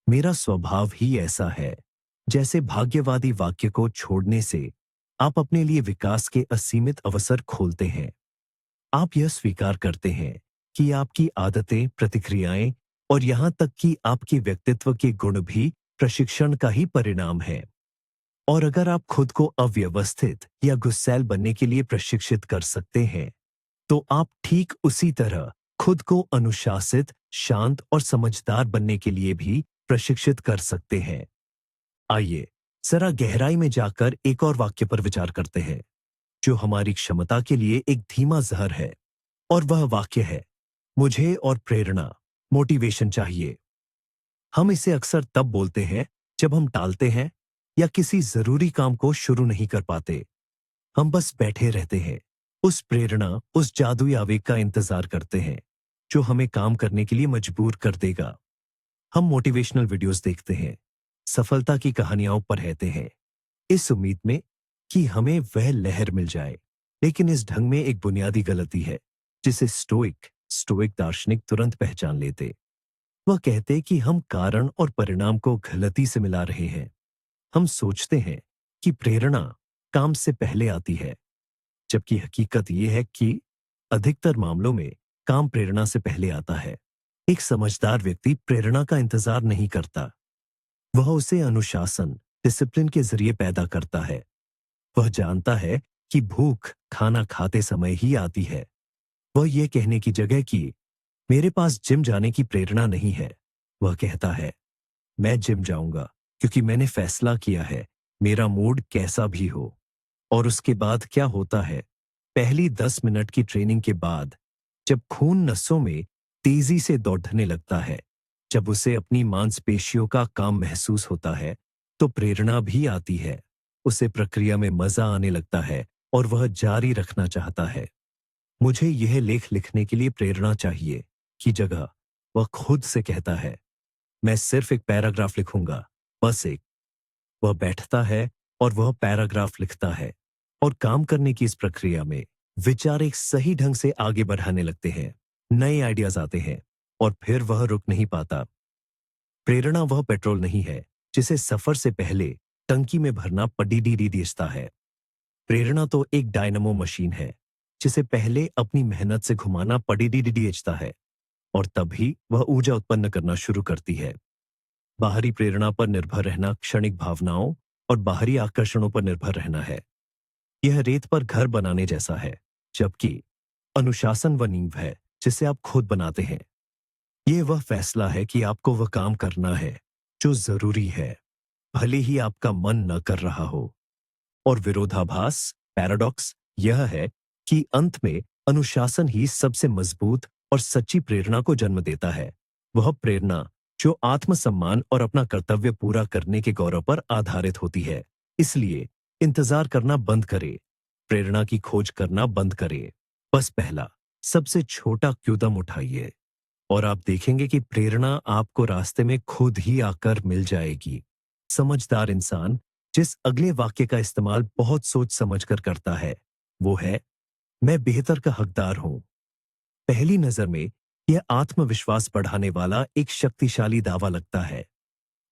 A: मेरा स्वभाव ही ऐसा है, जैसे भाग्यवादी वाक्य को छोड़ने से आप अपने लिए विकास के असीमित अवसर खोलते हैं। आप यह स्वीकार करते हैं कि आपकी आदतें, प्रतिक्रियाएं और यहां तक कि आपके व्यक्तित्व के गुण भी प्रशिक्षण का ही परिणाम है। और अगर आप खुद को अव्यवस्थित या गुस्सैल बनने के लिए प्रशिक्षित कर सकते हैं, तो आप ठीक उसी तरह खुद को अनुशासित, शांत और समझदार बनने के लिए भी प्रशिक्षित कर सकते हैं। आइए जरा गहराई में जाकर एक और वाक्य पर विचार करते हैं, जो हमारी क्षमता के लिए एक धीमा जहर है। और वह वाक्य है, मुझे और प्रेरणा, मोटिवेशन चाहिए। हम इसे अक्सर तब बोलते हैं जब हम टालते हैं या किसी जरूरी काम को शुरू नहीं कर पाते। हम बस बैठे रहते हैं, उस प्रेरणा, उस जादुई आवेग का इंतजार करते हैं जो हमें काम करने के लिए मजबूर कर देगा। हम मोटिवेशनल वीडियोस देखते हैं, सफलता की कहानियां पर रहते हैं, इस उम्मीद में कि हमें वह लहर मिल जाए। लेकिन इस ढंग में एक बुनियादी गलती है, जिसे स्टोइक स्टोइक दार्शनिक तुरंत पहचान लेते। वह कहते कि हम कारण और परिणाम को गलती से मिला रहे हैं। हम सोचते हैं कि प्रेरणा काम से पहले आती है, जबकि हकीकत यह है कि अधिकतर मामलों में काम प्रेरणा से पहले आता है। एक समझदार व्यक्ति प्रेरणा का इंतजार नहीं करता, वह उसे अनुशासन डिसिप्लिन के जरिए पैदा करता है। वह जानता है कि भूख खाना खाते समय ही आती है। वह यह कहने की जगह कि मेरे पास जिम जाने की प्रेरणा नहीं है, वह कहता है मैं जिम जाऊंगा क्योंकि मैंने फैसला किया है, मेरा मूड कैसा भी हो। और उसके बाद क्या होता है? पहली 10 मिनट की ट्रेनिंग के बाद जब खून नसों में तेजी से दौड़ने लगता है, जब उसे अपनी मांसपेशियों का काम महसूस होता है, तो प्रेरणा भी आती है। उसे प्रक्रिया में मजा आने लगता है और वह जारी रखना चाहता है। मुझे यह लेख लिखने के लिए प्रेरणा चाहिए की जगह वह खुद से कहता है मैं सिर्फ एक पैराग्राफ लिखूंगा, बस एक। वह बैठता है और वह पैराग्राफ लिखता है, और काम करने की इस प्रक्रिया में विचार एक सही ढंग से आगे बढ़ाने लगते हैं, नए आइडियाज आते हैं, और फिर वह रुक नहीं पाता। प्रेरणा वह पेट्रोल नहीं है जिसे सफर से पहले टंकी में भरना पडीडीडी देता है। प्रेरणा तो एक डायनामो मशीन है जिसे पहले अपनी मेहनत से घुमाना पडीडीडीएचता है, और तभी वह ऊर्जा उत्पन्न करना शुरू करती है। बाहरी प्रेरणा पर निर्भर रहना क्षणिक भावनाओं और बाहरी आकर्षणों पर निर्भर रहना है। यह रेत पर घर बनाने जैसा है, जबकि अनुशासन वह नींव है जिसे आप खुद बनाते हैं। यह वह फैसला है कि आपको वह काम करना है जो जरूरी है, भले ही आपका मन न कर रहा हो। और विरोधाभास पैराडॉक्स यह है कि अंत में अनुशासन ही सबसे मजबूत और सच्ची प्रेरणा को जन्म देता है। वह प्रेरणा जो आत्मसम्मान और अपना कर्तव्य पूरा करने के गौरव पर आधारित होती है। इसलिए इंतजार करना बंद करे, प्रेरणा की खोज करना बंद करे। बस पहला सबसे छोटा कदम उठाइए और आप देखेंगे कि प्रेरणा आपको रास्ते में खुद ही आकर मिल जाएगी। समझदार इंसान जिस अगले वाक्य का इस्तेमाल बहुत सोच समझकर करता है, वो है मैं बेहतर का हकदार हूं। पहली नजर में यह आत्मविश्वास बढ़ाने वाला एक शक्तिशाली दावा लगता है,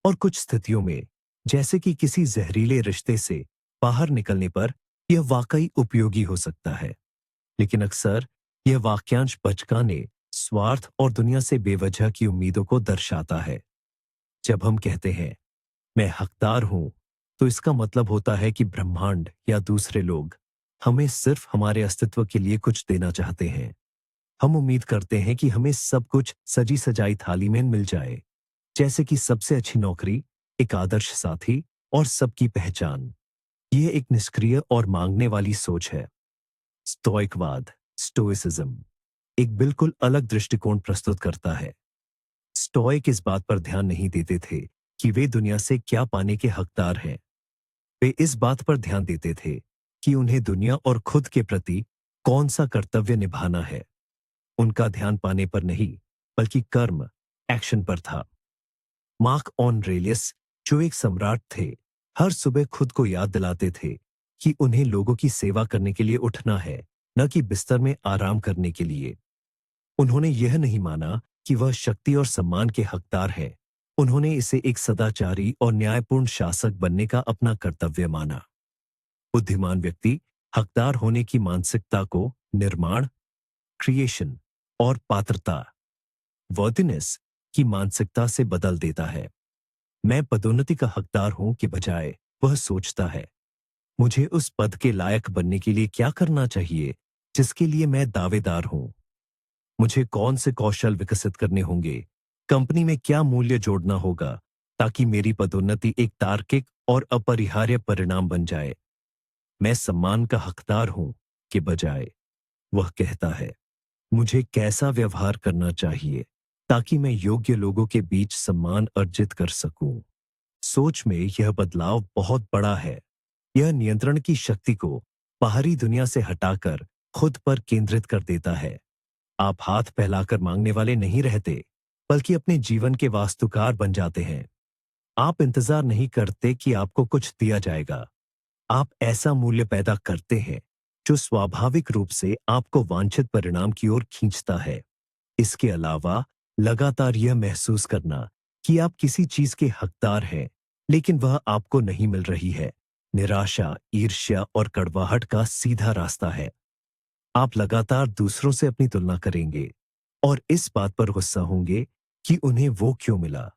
A: और कुछ स्थितियों में, जैसे कि किसी जहरीले रिश्ते से बाहर निकलने पर, यह वाकई उपयोगी हो सकता है। लेकिन अक्सर यह वाक्यांश बचकाने, स्वार्थ और दुनिया से बेवजह की उम्मीदों को दर्शाता है। जब हम कहते हैं मैं हकदार हूं, तो इसका मतलब होता है कि ब्रह्मांड या दूसरे लोग हमें सिर्फ हमारे अस्तित्व के लिए कुछ देना चाहते हैं। हम उम्मीद करते हैं कि हमें सब कुछ सजी सजाई थाली में मिल जाए, जैसे कि सबसे अच्छी नौकरी, एक आदर्श साथी और सबकी पहचान। यह एक निष्क्रिय और मांगने वाली सोच है। स्टोइकवाद स्टोइसिज्म एक बिल्कुल अलग दृष्टिकोण प्रस्तुत करता है। स्टोइक इस बात पर ध्यान नहीं देते थे कि वे दुनिया से क्या पाने के हकदार हैं। वे इस बात पर ध्यान देते थे कि उन्हें दुनिया और खुद के प्रति कौन सा कर्तव्य निभाना है। उनका ध्यान पाने पर नहीं, बल्कि कर्म एक्शन पर था। मार्क ऑनरेलियस, जो एक सम्राट थे, हर सुबह खुद को याद दिलाते थे कि उन्हें लोगों की सेवा करने के लिए उठना है, न कि बिस्तर में आराम करने के लिए। उन्होंने यह नहीं माना कि वह शक्ति और सम्मान के हकदार हैं। उन्होंने इसे एक सदाचारी और न्यायपूर्ण शासक बनने का अपना कर्तव्य माना। बुद्धिमान व्यक्ति हकदार होने की मानसिकता को निर्माण क्रिएशन और पात्रता वर्दिनेस की मानसिकता से बदल देता है। मैं पदोन्नति का हकदार हूं के बजाय वह सोचता है मुझे उस पद के लायक बनने के लिए क्या करना चाहिए जिसके लिए मैं दावेदार हूं। मुझे कौन से कौशल विकसित करने होंगे, कंपनी में क्या मूल्य जोड़ना होगा ताकि मेरी पदोन्नति एक तार्किक और अपरिहार्य परिणाम बन जाए। मैं सम्मान का हकदार हूं के बजाय वह कहता है मुझे कैसा व्यवहार करना चाहिए ताकि मैं योग्य लोगों के बीच सम्मान अर्जित कर सकूं। सोच में यह बदलाव बहुत बड़ा है। यह नियंत्रण की शक्ति को बाहरी दुनिया से हटाकर खुद पर केंद्रित कर देता है। आप हाथ फैलाकर मांगने वाले नहीं रहते, बल्कि अपने जीवन के वास्तुकार बन जाते हैं। आप इंतजार नहीं करते कि आपको कुछ दिया जाएगा। आप ऐसा मूल्य पैदा करते हैं जो स्वाभाविक रूप से आपको वांछित परिणाम की ओर खींचता है। इसके अलावा लगातार यह महसूस करना कि आप किसी चीज के हकदार हैं, लेकिन वह आपको नहीं मिल रही है, निराशा, ईर्ष्या और कड़वाहट का सीधा रास्ता है। आप लगातार दूसरों से अपनी तुलना करेंगे और इस बात पर गुस्सा होंगे कि उन्हें वो क्यों मिला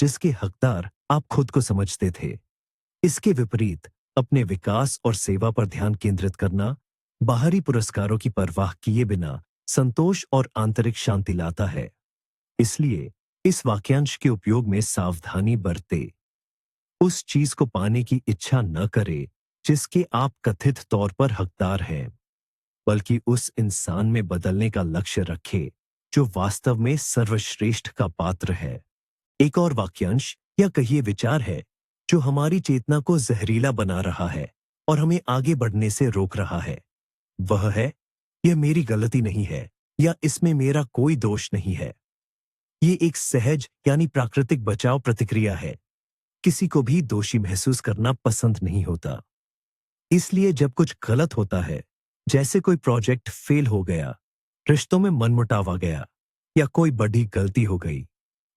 A: जिसके हकदार आप खुद को समझते थे। इसके विपरीत अपने विकास और सेवा पर ध्यान केंद्रित करना बाहरी पुरस्कारों की परवाह किए बिना संतोष और आंतरिक शांति लाता है। इसलिए इस वाक्यांश के उपयोग में सावधानी बरते। उस चीज को पाने की इच्छा न करे जिसके आप कथित तौर पर हकदार हैं, बल्कि उस इंसान में बदलने का लक्ष्य रखे जो वास्तव में सर्वश्रेष्ठ का पात्र है। एक और वाक्यांश या कहिए विचार है जो हमारी चेतना को जहरीला बना रहा है और हमें आगे बढ़ने से रोक रहा है। वह है, यह मेरी गलती नहीं है या इसमें मेरा कोई दोष नहीं है। ये एक सहज यानी प्राकृतिक बचाव प्रतिक्रिया है। किसी को भी दोषी महसूस करना पसंद नहीं होता। इसलिए जब कुछ गलत होता है, जैसे कोई प्रोजेक्ट फेल हो गया, रिश्तों में मनमुटाव आ गया या कोई बड़ी गलती हो गई,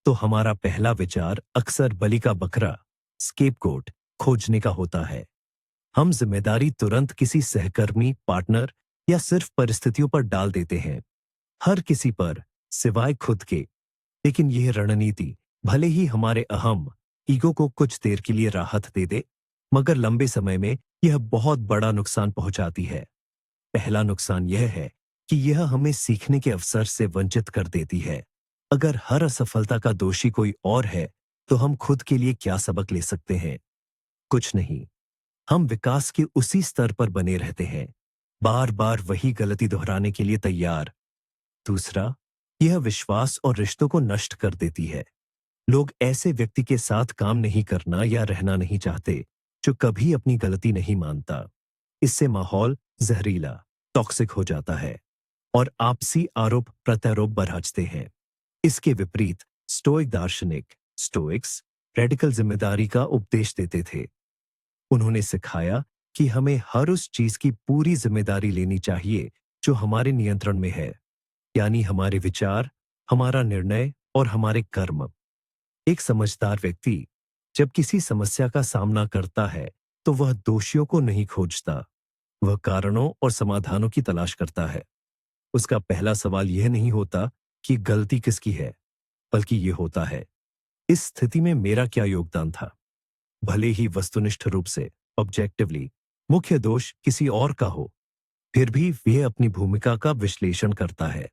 A: तो हमारा पहला विचार अक्सर बलि का बकरा, स्केपगोट खोजने का होता है। हम जिम्मेदारी तुरंत किसी सहकर्मी, पार्टनर या सिर्फ परिस्थितियों पर डाल देते हैं, हर किसी पर सिवाय खुद के। लेकिन यह रणनीति भले ही हमारे अहम ईगो को कुछ देर के लिए राहत दे दे, मगर लंबे समय में यह बहुत बड़ा नुकसान पहुंचाती है। पहला नुकसान यह है कि यह हमें सीखने के अवसर से वंचित कर देती है। अगर हर असफलता का दोषी कोई और है, तो हम खुद के लिए क्या सबक ले सकते हैं? कुछ नहीं। हम विकास के उसी स्तर पर बने रहते हैं, बार बार वही गलती दोहराने के लिए तैयार। दूसरा, यह विश्वास और रिश्तों को नष्ट कर देती है। लोग ऐसे व्यक्ति के साथ काम नहीं करना या रहना नहीं चाहते जो कभी अपनी गलती नहीं मानता। इससे माहौल जहरीला, टॉक्सिक हो जाता है और आपसी आरोप प्रत्यारोप बढ़ाते हैं। इसके विपरीत स्टोइक दार्शनिक, स्टोइक्स, रेडिकल जिम्मेदारी का उपदेश देते थे। उन्होंने सिखाया कि हमें हर उस चीज की पूरी जिम्मेदारी लेनी चाहिए जो हमारे नियंत्रण में है, यानी हमारे विचार, हमारा निर्णय और हमारे कर्म। एक समझदार व्यक्ति जब किसी समस्या का सामना करता है, तो वह दोषियों को नहीं खोजता, वह कारणों और समाधानों की तलाश करता है। उसका पहला सवाल यह नहीं होता कि गलती किसकी है, बल्कि यह होता है, इस स्थिति में मेरा क्या योगदान था। भले ही वस्तुनिष्ठ रूप से, ऑब्जेक्टिवली, मुख्य दोष किसी और का हो, फिर भी वह अपनी भूमिका का विश्लेषण करता है।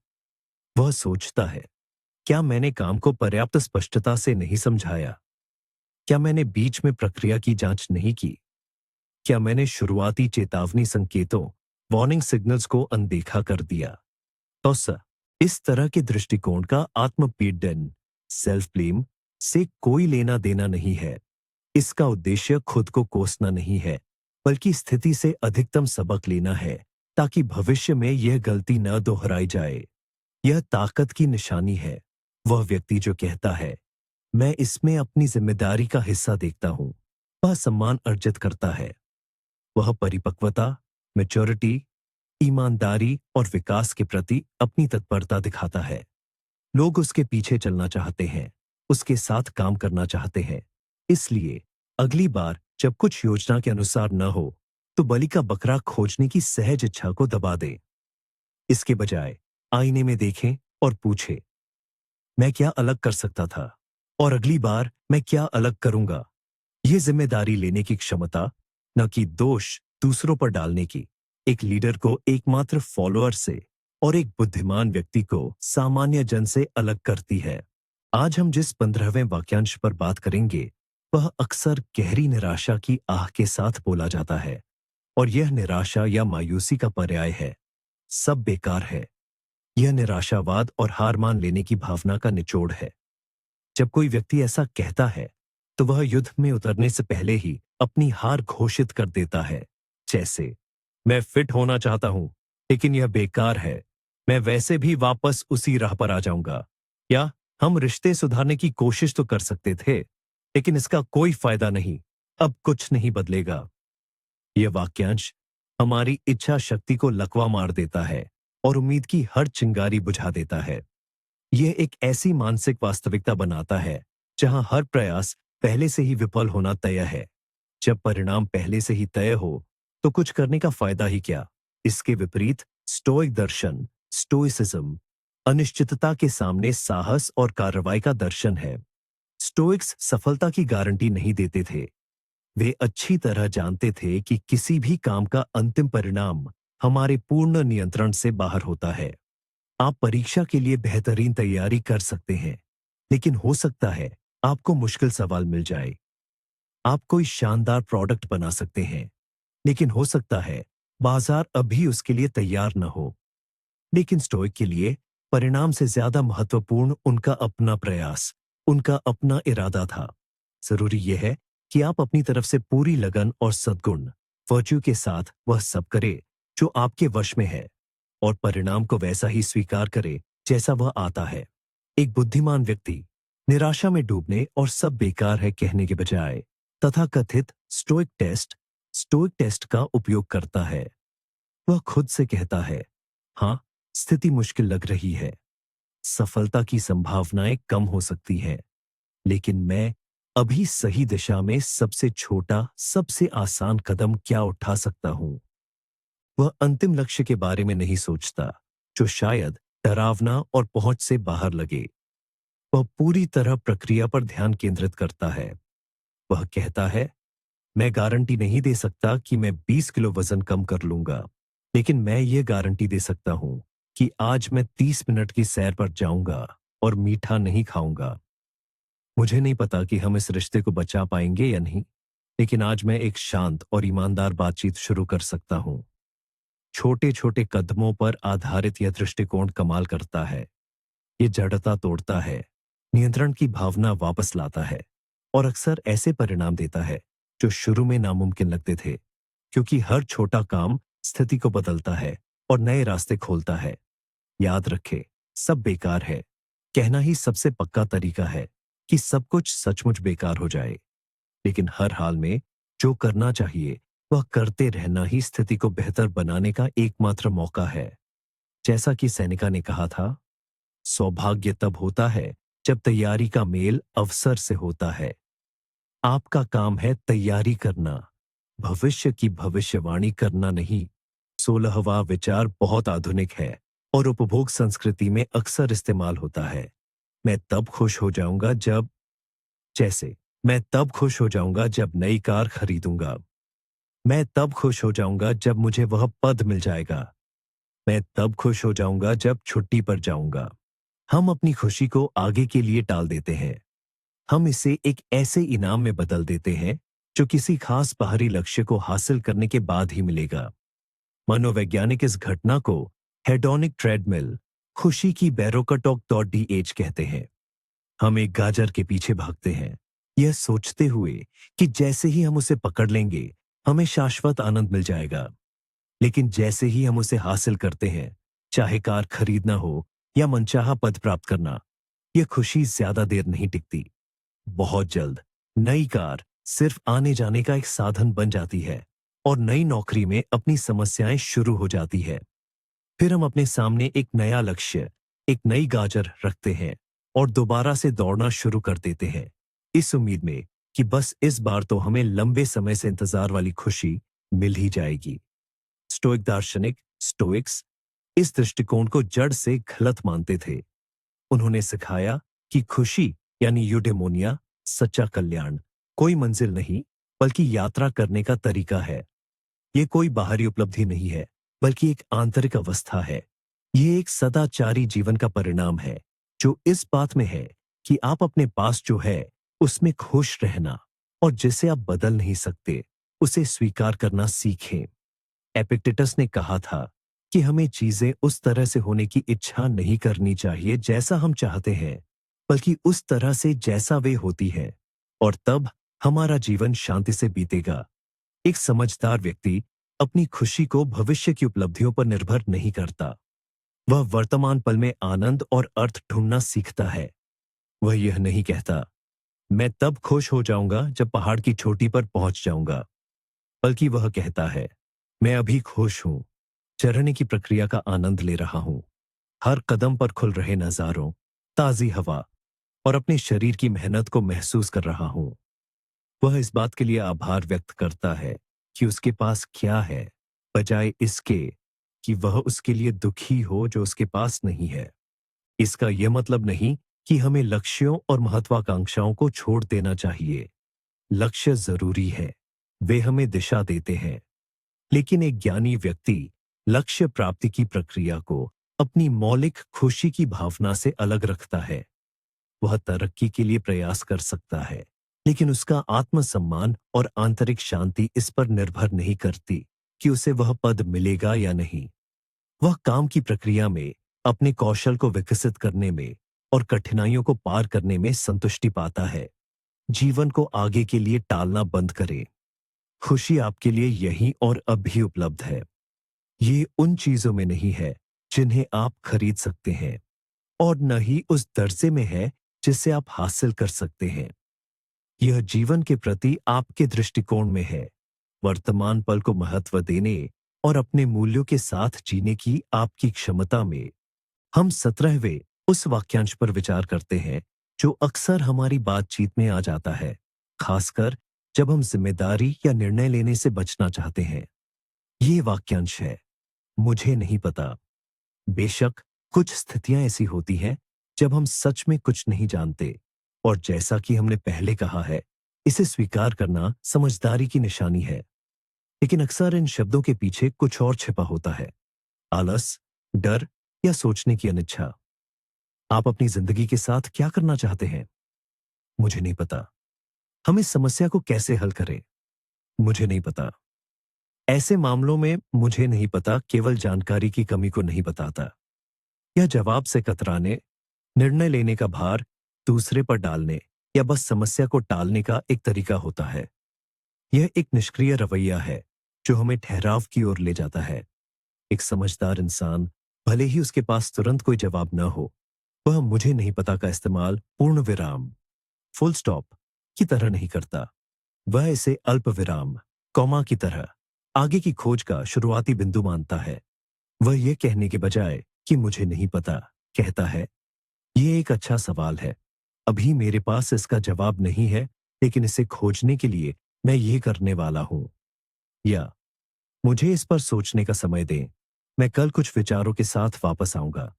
A: वह सोचता है, क्या मैंने काम को पर्याप्त स्पष्टता से नहीं समझाया? क्या मैंने बीच में प्रक्रिया की जांच नहीं की? क्या मैंने शुरुआती चेतावनी संकेतों, वार्निंग सिग्नल्स को अनदेखा कर दिया? तो इस तरह के दृष्टिकोण का आत्मपीड़न, सेल्फ ब्लेम से कोई लेना देना नहीं है। इसका उद्देश्य खुद को कोसना नहीं है, बल्कि स्थिति से अधिकतम सबक लेना है ताकि भविष्य में यह गलती न दोहराई जाए। यह ताकत की निशानी है। वह व्यक्ति जो कहता है, मैं इसमें अपनी जिम्मेदारी का हिस्सा देखता हूं, वह सम्मान अर्जित करता है। वह परिपक्वता, मैच्योरिटी, ईमानदारी और विकास के प्रति अपनी तत्परता दिखाता है। लोग उसके पीछे चलना चाहते हैं, उसके साथ काम करना चाहते हैं। इसलिए अगली बार जब कुछ योजना के अनुसार न हो, तो बलि का बकरा खोजने की सहज इच्छा को दबा दें। इसके बजाय आईने में देखें और पूछें, मैं क्या अलग कर सकता था और अगली बार मैं क्या अलग करूंगा। यह जिम्मेदारी लेने की क्षमता, न कि दोष दूसरों पर डालने की, एक लीडर को एकमात्र फॉलोअर से और एक बुद्धिमान व्यक्ति को सामान्य जन से अलग करती है। आज हम जिस 15वें वाक्यांश पर बात करेंगे, वह अक्सर गहरी निराशा की आह के साथ बोला जाता है, और यह निराशा या मायूसी का पर्याय है। सब बेकार है। यह निराशावाद और हार मान लेने की भावना का निचोड़ है। जब कोई व्यक्ति ऐसा कहता है, तो वह युद्ध में उतरने से पहले ही अपनी हार घोषित कर देता है। जैसे, मैं फिट होना चाहता हूं, लेकिन यह बेकार है, मैं वैसे भी वापस उसी राह पर आ जाऊंगा। या हम रिश्ते सुधारने की कोशिश तो कर सकते थे, लेकिन इसका कोई फायदा नहीं। अब कुछ नहीं बदलेगा। यह वाक्यांश हमारी इच्छा शक्ति को लकवा मार देता है और उम्मीद की हर चिंगारी बुझा देता है। यह एक ऐसी मानसिक वास्तविकता बनाता है जहां हर प्रयास पहले से ही विफल होना तय है। जब परिणाम पहले से ही तय हो, तो कुछ करने का फायदा ही क्या। इसके विपरीत स्टोइक दर्शन, स्टोइसिज्म, अनिश्चितता के सामने साहस और कार्रवाई का दर्शन है। स्टोइक्स सफलता की गारंटी नहीं देते थे। वे अच्छी तरह जानते थे कि किसी भी काम का अंतिम परिणाम हमारे पूर्ण नियंत्रण से बाहर होता है। आप परीक्षा के लिए बेहतरीन तैयारी कर सकते हैं, लेकिन हो सकता है आपको मुश्किल सवाल मिल जाए। आप कोई शानदार प्रोडक्ट बना सकते हैं, लेकिन हो सकता है बाजार अभी उसके लिए तैयार न हो। लेकिन स्टोइक के लिए परिणाम से ज्यादा महत्वपूर्ण उनका अपना प्रयास, उनका अपना इरादा था। जरूरी यह है कि आप अपनी तरफ से पूरी लगन और सद्गुण, वर्च्यू के साथ वह सब करें जो आपके वश में है, और परिणाम को वैसा ही स्वीकार करे जैसा वह आता है। एक बुद्धिमान व्यक्ति निराशा में डूबने और सब बेकार है कहने के बजाय तथाकथित स्टोइक टेस्ट का उपयोग करता है। वह खुद से कहता है, हाँ, स्थिति मुश्किल लग रही है, सफलता की संभावनाएं कम हो सकती हैं, लेकिन मैं अभी सही दिशा में सबसे छोटा, सबसे आसान कदम क्या उठा सकता हूं। वह अंतिम लक्ष्य के बारे में नहीं सोचता, जो शायद डरावना और पहुंच से बाहर लगे। वह पूरी तरह प्रक्रिया पर ध्यान केंद्रित करता है। वह कहता है, मैं गारंटी नहीं दे सकता कि मैं 20 किलो वजन कम कर लूंगा, लेकिन मैं ये गारंटी दे सकता हूं कि आज मैं 30 मिनट की सैर पर जाऊंगा और मीठा नहीं खाऊंगा। मुझे नहीं पता कि हम इस रिश्ते को बचा पाएंगे या नहीं, लेकिन आज मैं एक शांत और ईमानदार बातचीत शुरू कर सकता हूं। छोटे छोटे कदमों पर आधारित यह दृष्टिकोण कमाल करता है। ये जड़ता तोड़ता है, नियंत्रण की भावना वापस लाता है, और अक्सर ऐसे परिणाम देता है जो शुरू में नामुमकिन लगते थे, क्योंकि हर छोटा काम स्थिति को बदलता है और नए रास्ते खोलता है। याद रखें, सब बेकार है कहना ही सबसे पक्का तरीका है कि सब कुछ सचमुच बेकार हो जाए। लेकिन हर हाल में जो करना चाहिए वह करते रहना ही स्थिति को बेहतर बनाने का एकमात्र मौका है। जैसा कि सेनेका ने कहा था, सौभाग्य तब होता है जब तैयारी का मेल अवसर से होता है। आपका काम है तैयारी करना, भविष्य की भविष्यवाणी करना नहीं। 16वां विचार बहुत आधुनिक है और उपभोग संस्कृति में अक्सर इस्तेमाल होता है। मैं तब खुश हो जाऊंगा जब, जैसे मैं तब खुश हो जाऊंगा जब नई कार खरीदूंगा। मैं तब खुश हो जाऊंगा जब मुझे वह पद मिल जाएगा। मैं तब खुश हो जाऊंगा जब छुट्टी पर जाऊंगा। हम अपनी खुशी को आगे के लिए टाल देते हैं। हम इसे एक ऐसे इनाम में बदल देते हैं जो किसी खास बाहरी लक्ष्य को हासिल करने के बाद ही मिलेगा। मनोवैज्ञानिक इस घटना को हेडोनिक ट्रेडमिल, खुशी की बैरोकटॉक.डी.एच कहते हैं। हम एक गाजर के पीछे भागते हैं, यह सोचते हुए कि जैसे ही हम उसे पकड़ लेंगे हमें शाश्वत आनंद मिल जाएगा। लेकिन जैसे ही हम उसे हासिल करते हैं, चाहे कार खरीदना हो या मनचाहा पद प्राप्त करना, यह खुशी ज्यादा देर नहीं टिकती। बहुत जल्द नई कार सिर्फ आने जाने का एक साधन बन जाती है और नई नौकरी में अपनी समस्याएं शुरू हो जाती है। फिर हम अपने सामने एक नया लक्ष्य, एक नई गाजर रखते हैं और दोबारा से दौड़ना शुरू कर देते हैं, इस उम्मीद में कि बस इस बार तो हमें लंबे समय से इंतजार वाली खुशी मिल ही जाएगी। स्टोइक दार्शनिक, स्टोइक्स, इस दृष्टिकोण को जड़ से गलत मानते थे। उन्होंने सिखाया कि खुशी यानी यूडेमोनिया, सच्चा कल्याण, कोई मंजिल नहीं बल्कि यात्रा करने का तरीका है। ये कोई बाहरी उपलब्धि नहीं है, बल्कि एक आंतरिक अवस्था है। ये एक सदाचारी जीवन का परिणाम है, जो इस बात में है कि आप अपने पास जो है उसमें खुश रहना, और जिसे आप बदल नहीं सकते उसे स्वीकार करना सीखें। एपिक्टेटस ने कहा था कि हमें चीजें उस तरह से होने की इच्छा नहीं करनी चाहिए जैसा हम चाहते हैं, बल्कि उस तरह से जैसा वे होती है, और तब हमारा जीवन शांति से बीतेगा। एक समझदार व्यक्ति अपनी खुशी को भविष्य की उपलब्धियों पर निर्भर नहीं करता। वह वर्तमान पल में आनंद और अर्थ ढूंढना सीखता है। वह यह नहीं कहता, मैं तब खुश हो जाऊंगा जब पहाड़ की चोटी पर पहुंच जाऊंगा, बल्कि वह कहता है, मैं अभी खुश हूं, चढ़ने की प्रक्रिया का आनंद ले रहा हूं, हर कदम पर खुल रहे नजारों, ताजी हवा और अपने शरीर की मेहनत को महसूस कर रहा हूं। वह इस बात के लिए आभार व्यक्त करता है कि उसके पास क्या है, बजाय इसके कि वह उसके लिए दुखी हो जो उसके पास नहीं है। इसका यह मतलब नहीं कि हमें लक्ष्यों और महत्वाकांक्षाओं को छोड़ देना चाहिए। लक्ष्य जरूरी है, वे हमें दिशा देते हैं, लेकिन एक ज्ञानी व्यक्ति लक्ष्य प्राप्ति की प्रक्रिया को अपनी मौलिक खुशी की भावना से अलग रखता है। वह तरक्की के लिए प्रयास कर सकता है, लेकिन उसका आत्मसम्मान और आंतरिक शांति इस पर निर्भर नहीं करती कि उसे वह पद मिलेगा या नहीं। वह काम की प्रक्रिया में अपने कौशल को विकसित करने में और कठिनाइयों को पार करने में संतुष्टि पाता है। जीवन को आगे के लिए टालना बंद करें। खुशी आपके लिए यहीं और अब भी उपलब्ध है। ये उन चीजों में नहीं है जिन्हें आप खरीद सकते हैं, और न ही उस दर्जे में है जिसे आप हासिल कर सकते हैं। यह जीवन के प्रति आपके दृष्टिकोण में है, वर्तमान पल को महत्व देने और अपने मूल्यों के साथ जीने की आपकी क्षमता में। हम 17वें उस वाक्यांश पर विचार करते हैं जो अक्सर हमारी बातचीत में आ जाता है, खासकर जब हम जिम्मेदारी या निर्णय लेने से बचना चाहते हैं। ये वाक्यांश है, मुझे नहीं पता। बेशक कुछ स्थितियां ऐसी होती हैं जब हम सच में कुछ नहीं जानते, और जैसा कि हमने पहले कहा है, इसे स्वीकार करना समझदारी की निशानी है। लेकिन अक्सर इन शब्दों के पीछे कुछ और छिपा होता है, आलस, डर या सोचने की अनिच्छा। आप अपनी जिंदगी के साथ क्या करना चाहते हैं? मुझे नहीं पता। हम इस समस्या को कैसे हल करें? मुझे नहीं पता। ऐसे मामलों में मुझे नहीं पता केवल जानकारी की कमी को नहीं बताता। यह जवाब से कतराने, निर्णय लेने का भार दूसरे पर डालने या बस समस्या को टालने का एक तरीका होता है। यह एक निष्क्रिय रवैया है जो हमें ठहराव की ओर ले जाता है। एक समझदार इंसान, भले ही उसके पास तुरंत कोई जवाब न हो, वह मुझे नहीं पता का इस्तेमाल पूर्ण विराम, फुल स्टॉप की तरह नहीं करता। वह इसे अल्प विराम, कॉमा की तरह आगे की खोज का शुरुआती बिंदु मानता है। वह यह कहने के बजाय कि मुझे नहीं पता, कहता है, यह एक अच्छा सवाल है। अभी मेरे पास इसका जवाब नहीं है, लेकिन इसे खोजने के लिए मैं ये करने वाला हूं। या मुझे इस पर सोचने का समय दें, मैं कल कुछ विचारों के साथ वापस आऊंगा।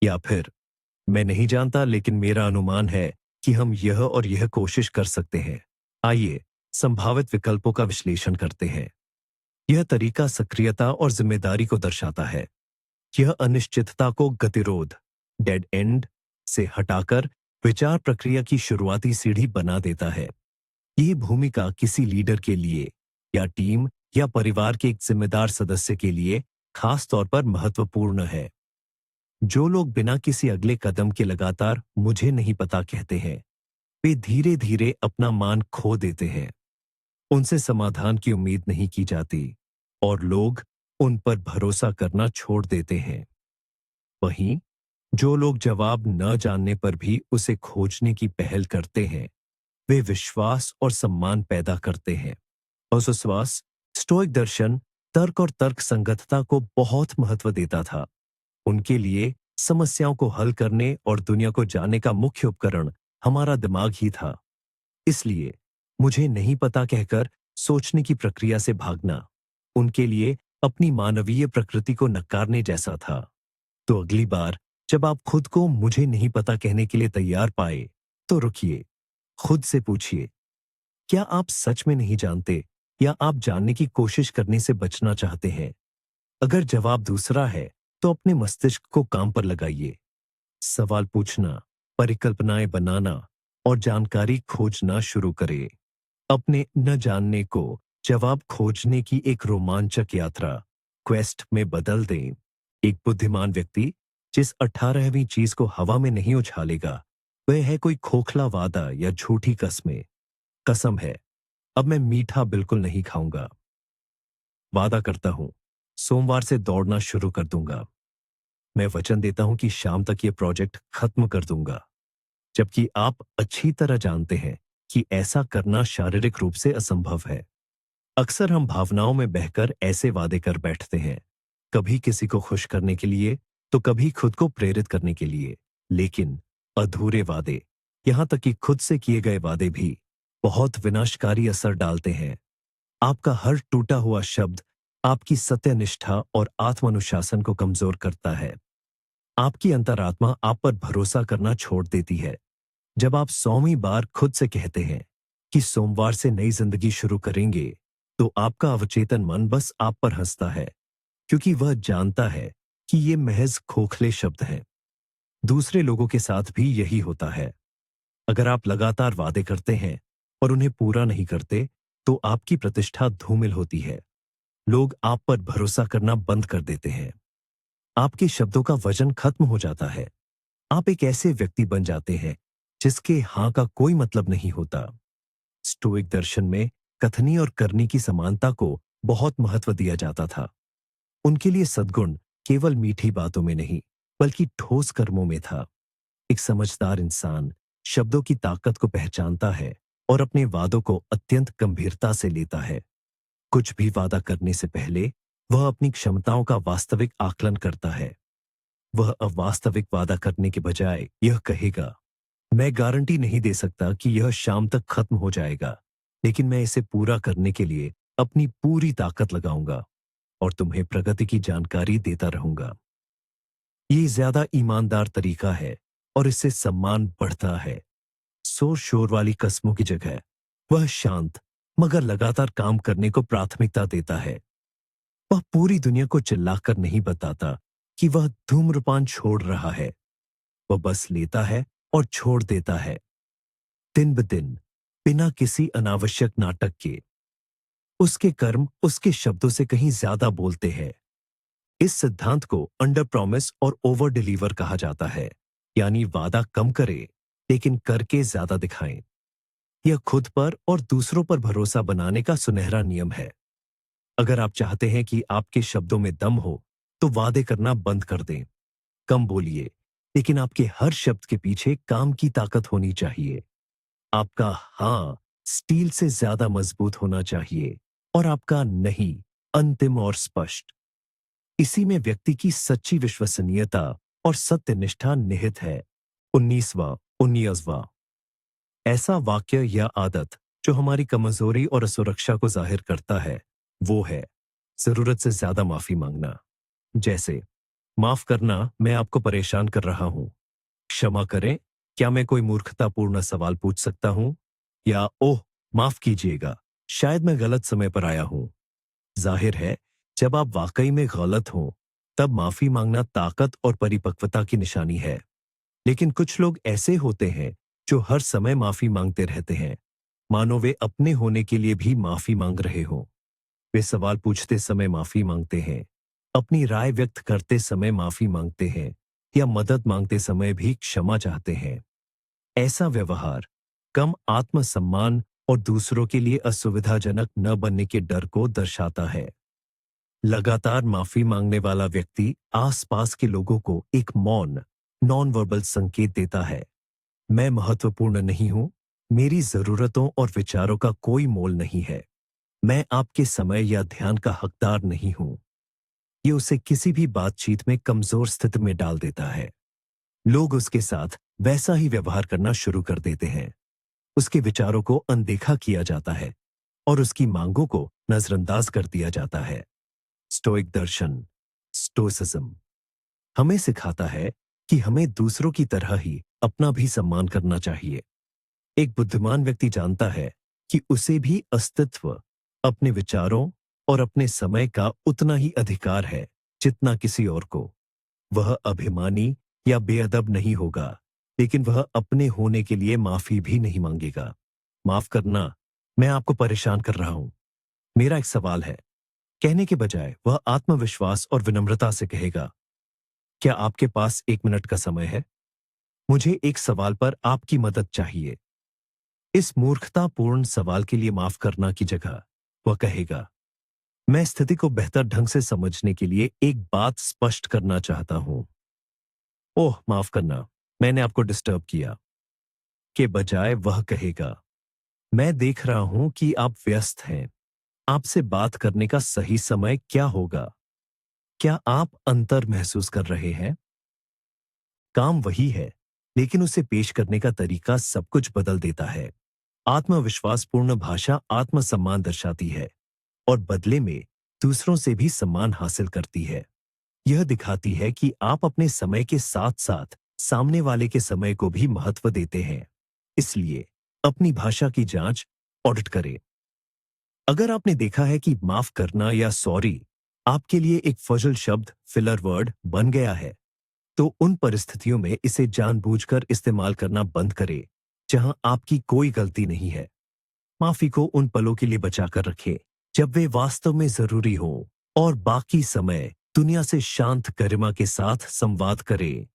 A: या फिर मैं नहीं जानता, लेकिन मेरा अनुमान है कि हम यह और यह कोशिश कर सकते हैं। आइए संभावित विकल्पों का विश्लेषण करते हैं। यह तरीका सक्रियता और जिम्मेदारी को दर्शाता है। यह अनिश्चितता को गतिरोध, डेड एंड से हटाकर विचार प्रक्रिया की शुरुआती सीढ़ी बना देता है। यह भूमिका किसी लीडर के लिए या टीम या परिवार के एक जिम्मेदार सदस्य के लिए खास तौर पर महत्वपूर्ण है। जो लोग बिना किसी अगले कदम के लगातार मुझे नहीं पता कहते हैं, वे धीरे धीरे अपना मान खो देते हैं। उनसे समाधान की उम्मीद नहीं की जाती और लोग उन पर भरोसा करना छोड़ देते हैं। वहीं जो लोग जवाब न जानने पर भी उसे खोजने की पहल करते हैं, वे विश्वास और सम्मान पैदा करते हैं। और विश्वास, स्टोइक दर्शन तर्क और तर्क संगतता को बहुत महत्व देता था। उनके लिए समस्याओं को हल करने और दुनिया को जानने का मुख्य उपकरण हमारा दिमाग ही था। इसलिए मुझे नहीं पता कहकर सोचने की प्रक्रिया से भागना उनके लिए अपनी मानवीय प्रकृति को नकारने जैसा था। तो अगली बार जब आप खुद को मुझे नहीं पता कहने के लिए तैयार पाए, तो रुकिए, खुद से पूछिए, क्या आप सच में नहीं जानते या आप जानने की कोशिश करने से बचना चाहते हैं? अगर जवाब दूसरा है, तो अपने मस्तिष्क को काम पर लगाइए। सवाल पूछना, परिकल्पनाएं बनाना और जानकारी खोजना शुरू करें। अपने न जानने को जवाब खोजने की एक रोमांचक यात्रा, क्वेस्ट में बदल दें। एक बुद्धिमान व्यक्ति जिस 18वीं चीज को हवा में नहीं उछालेगा, वह है कोई खोखला वादा या झूठी कसमें। कसम है, अब मैं मीठा बिल्कुल नहीं खाऊंगा। वादा करता हूं, सोमवार से दौड़ना शुरू कर दूंगा। मैं वचन देता हूं कि शाम तक ये प्रोजेक्ट खत्म कर दूंगा। जबकि आप अच्छी तरह जानते हैं कि ऐसा करना शारीरिक रूप से असंभव है। अक्सर हम भावनाओं में बहकर ऐसे वादे कर बैठते हैं, कभी किसी को खुश करने के लिए, तो कभी खुद को प्रेरित करने के लिए। लेकिन अधूरे वादे, यहां तक कि खुद से किए गए वादे भी बहुत विनाशकारी असर डालते हैं। आपका हर टूटा हुआ शब्द आपकी सत्यनिष्ठा और आत्मानुशासन को कमजोर करता है। आपकी अंतरात्मा आप पर भरोसा करना छोड़ देती है। जब आप 100वीं बार खुद से कहते हैं कि सोमवार से नई जिंदगी शुरू करेंगे, तो आपका अवचेतन मन बस आप पर हंसता है, क्योंकि वह जानता है कि ये महज खोखले शब्द हैं। दूसरे लोगों के साथ भी यही होता है। अगर आप लगातार वादे करते हैं और उन्हें पूरा नहीं करते, तो आपकी प्रतिष्ठा धूमिल होती है। लोग आप पर भरोसा करना बंद कर देते हैं। आपके शब्दों का वजन खत्म हो जाता है। आप एक ऐसे व्यक्ति बन जाते हैं जिसके हां का कोई मतलब नहीं होता। स्टोइक दर्शन में कथनी और करनी की समानता को बहुत महत्व दिया जाता था। उनके लिए सद्गुण केवल मीठी बातों में नहीं, बल्कि ठोस कर्मों में था। एक समझदार इंसान शब्दों की ताकत को पहचानता है और अपने वादों को अत्यंत गंभीरता से लेता है। कुछ भी वादा करने से पहले वह अपनी क्षमताओं का वास्तविक आकलन करता है। वह अवास्तविक वादा करने के बजाय यह कहेगा, मैं गारंटी नहीं दे सकता कि यह शाम तक खत्म हो जाएगा, लेकिन मैं इसे पूरा करने के लिए अपनी पूरी ताकत लगाऊंगा और तुम्हें प्रगति की जानकारी देता रहूंगा। ये ज्यादा ईमानदार तरीका है और इससे सम्मान बढ़ता है। शोर शोर वाली कस्मों की जगह वह शांत मगर लगातार काम करने को प्राथमिकता देता है। वह पूरी दुनिया को चिल्लाकर नहीं बताता कि वह धूम्रपान छोड़ रहा है। वह बस लेता है और छोड़ देता है, दिन ब दिन, बिना किसी अनावश्यक नाटक के। उसके कर्म उसके शब्दों से कहीं ज्यादा बोलते हैं। इस सिद्धांत को अंडर प्रॉमिस और ओवर डिलीवर कहा जाता है, यानी वादा कम करे लेकिन करके ज्यादा दिखाएं। यह खुद पर और दूसरों पर भरोसा बनाने का सुनहरा नियम है। अगर आप चाहते हैं कि आपके शब्दों में दम हो, तो वादे करना बंद कर दें। कम बोलिए, लेकिन आपके हर शब्द के पीछे काम की ताकत होनी चाहिए। आपका हाँ स्टील से ज्यादा मजबूत होना चाहिए और आपका नहीं अंतिम और स्पष्ट। इसी में व्यक्ति की सच्ची विश्वसनीयता और सत्यनिष्ठा निहित है। 19वां ऐसा वाक्य या आदत जो हमारी कमजोरी और असुरक्षा को जाहिर करता है, वो है जरूरत से ज्यादा माफी मांगना। जैसे, माफ करना, मैं आपको परेशान कर रहा हूं। क्षमा करें, क्या मैं कोई मूर्खतापूर्ण सवाल पूछ सकता हूं? या ओह, माफ कीजिएगा, शायद मैं गलत समय पर आया हूं। जाहिर है, जब आप वाकई में गलत हों, तब माफी मांगना ताकत और परिपक्वता की निशानी है। लेकिन कुछ लोग ऐसे होते हैं जो हर समय माफी मांगते रहते हैं, मानो वे अपने होने के लिए भी माफी मांग रहे हों। वे सवाल पूछते समय माफी मांगते हैं, अपनी राय व्यक्त करते समय माफी मांगते हैं, या मदद मांगते समय भी क्षमा चाहते हैं। ऐसा व्यवहार कम आत्मसम्मान और दूसरों के लिए असुविधाजनक न बनने के डर को दर्शाता है। लगातार माफी मांगने वाला व्यक्ति आसपास के लोगों को एक मौन, नॉन वर्बल संकेत देता है, मैं महत्वपूर्ण नहीं हूं, मेरी जरूरतों और विचारों का कोई मोल नहीं है, मैं आपके समय या ध्यान का हकदार नहीं हूं। ये उसे किसी भी बातचीत में कमजोर स्थिति में डाल देता है। लोग उसके साथ वैसा ही व्यवहार करना शुरू कर देते हैं। उसके विचारों को अनदेखा किया जाता है और उसकी मांगों को नजरअंदाज कर दिया जाता है। स्टोइक दर्शन, स्टोइसिज्म, हमें सिखाता है कि हमें दूसरों की तरह ही अपना भी सम्मान करना चाहिए। एक बुद्धिमान व्यक्ति जानता है कि उसे भी अस्तित्व, अपने विचारों और अपने समय का उतना ही अधिकार है जितना किसी और को। वह अभिमानी या बेअदब नहीं होगा, लेकिन वह अपने होने के लिए माफी भी नहीं मांगेगा। माफ करना, मैं आपको परेशान कर रहा हूं, मेरा एक सवाल है, कहने के बजाय वह आत्मविश्वास और विनम्रता से कहेगा, क्या आपके पास 1 मिनट का समय है? मुझे एक सवाल पर आपकी मदद चाहिए। इस मूर्खतापूर्ण सवाल के लिए माफ करना की जगह वह कहेगा, मैं स्थिति को बेहतर ढंग से समझने के लिए एक बात स्पष्ट करना चाहता हूं। ओह, माफ करना, मैंने आपको डिस्टर्ब किया। के बजाय वह कहेगा, मैं देख रहा हूं कि आप व्यस्त हैं। आपसे बात करने का सही समय क्या होगा? क्या आप अंतर महसूस कर रहे हैं? काम वही है, लेकिन उसे पेश करने का तरीका सब कुछ बदल देता है। आत्मविश्वासपूर्ण भाषा आत्मसम्मान दर्शाती है और बदले में दूसरों से भी सम्मान हासिल करती है। यह दिखाती है कि आप अपने समय के साथ साथ सामने वाले के समय को भी महत्व देते हैं। इसलिए अपनी भाषा की जांच, ऑडिट करें। अगर आपने देखा है कि माफ करना या सॉरी आपके लिए एक फजल शब्द, फिलर वर्ड बन गया है, तो उन परिस्थितियों में इसे जानबूझकर इस्तेमाल करना बंद करें जहां आपकी कोई गलती नहीं है। माफी को उन पलों के लिए बचाकर रखें जब वे वास्तव में जरूरी हो, और बाकी समय दुनिया से शांत गरिमा के साथ संवाद करें।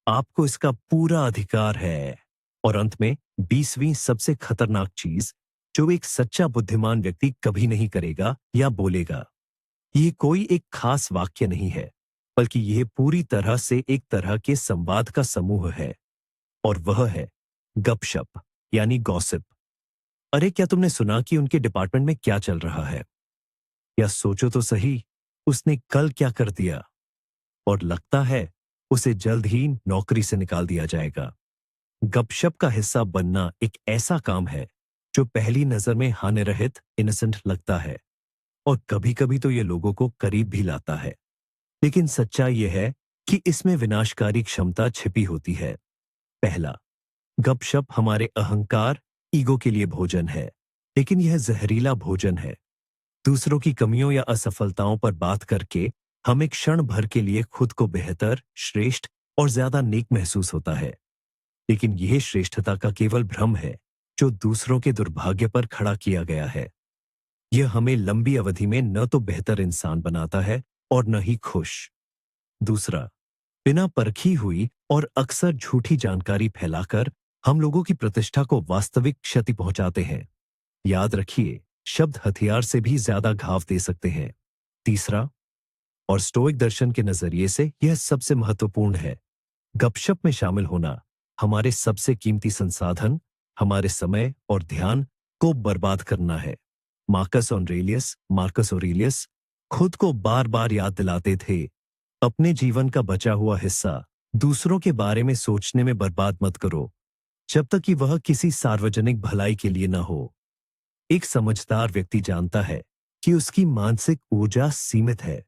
A: आपको इसका पूरा अधिकार है। और अंत में 20वीं सबसे खतरनाक चीज जो एक सच्चा बुद्धिमान व्यक्ति कभी नहीं करेगा या बोलेगा। ये कोई एक खास वाक्य नहीं है, बल्कि यह पूरी तरह से एक तरह के संवाद का समूह है। और वह है गपशप, यानी गॉसिप। अरे, क्या तुमने सुना कि उनके डिपार्टमेंट में क्या चल रहा है? या सोचो तो सही, उसने कल क्या कर दिया? और लगता है उसे जल्द ही नौकरी से निकाल दिया जाएगा। गपशप का हिस्सा बनना एक ऐसा काम है जो पहली नजर में हानिरहित, इनोसेंट लगता है, और कभी-कभी तो ये लोगों को करीब भी लाता है। लेकिन सच्चाई यह है कि इसमें विनाशकारी क्षमता छिपी होती है। पहला, गपशप हमारे अहंकार, ईगो के लिए भोजन है, लेकिन यह जहरीला भोजन है। दूसरों की कमियों या असफलताओं पर बात करके हमें क्षण भर के लिए खुद को बेहतर, श्रेष्ठ और ज्यादा नेक महसूस होता है। लेकिन यह श्रेष्ठता का केवल भ्रम है जो दूसरों के दुर्भाग्य पर खड़ा किया गया है। यह हमें लंबी अवधि में न तो बेहतर इंसान बनाता है और न ही खुश। दूसरा, बिना परखी हुई और अक्सर झूठी जानकारी फैलाकर हम लोगों की प्रतिष्ठा को वास्तविक क्षति पहुंचाते हैं। याद रखिए, शब्द हथियार से भी ज्यादा घाव दे सकते हैं। तीसरा, और स्टोइक दर्शन के नजरिए से यह सबसे महत्वपूर्ण है, गपशप में शामिल होना हमारे सबसे कीमती संसाधन, हमारे समय और ध्यान को बर्बाद करना है। मार्कस ऑरेलियस खुद को बार बार याद दिलाते थे, अपने जीवन का बचा हुआ हिस्सा दूसरों के बारे में सोचने में बर्बाद मत करो, जब तक कि वह किसी सार्वजनिक भलाई के लिए न हो। एक समझदार व्यक्ति जानता है कि उसकी मानसिक ऊर्जा सीमित है।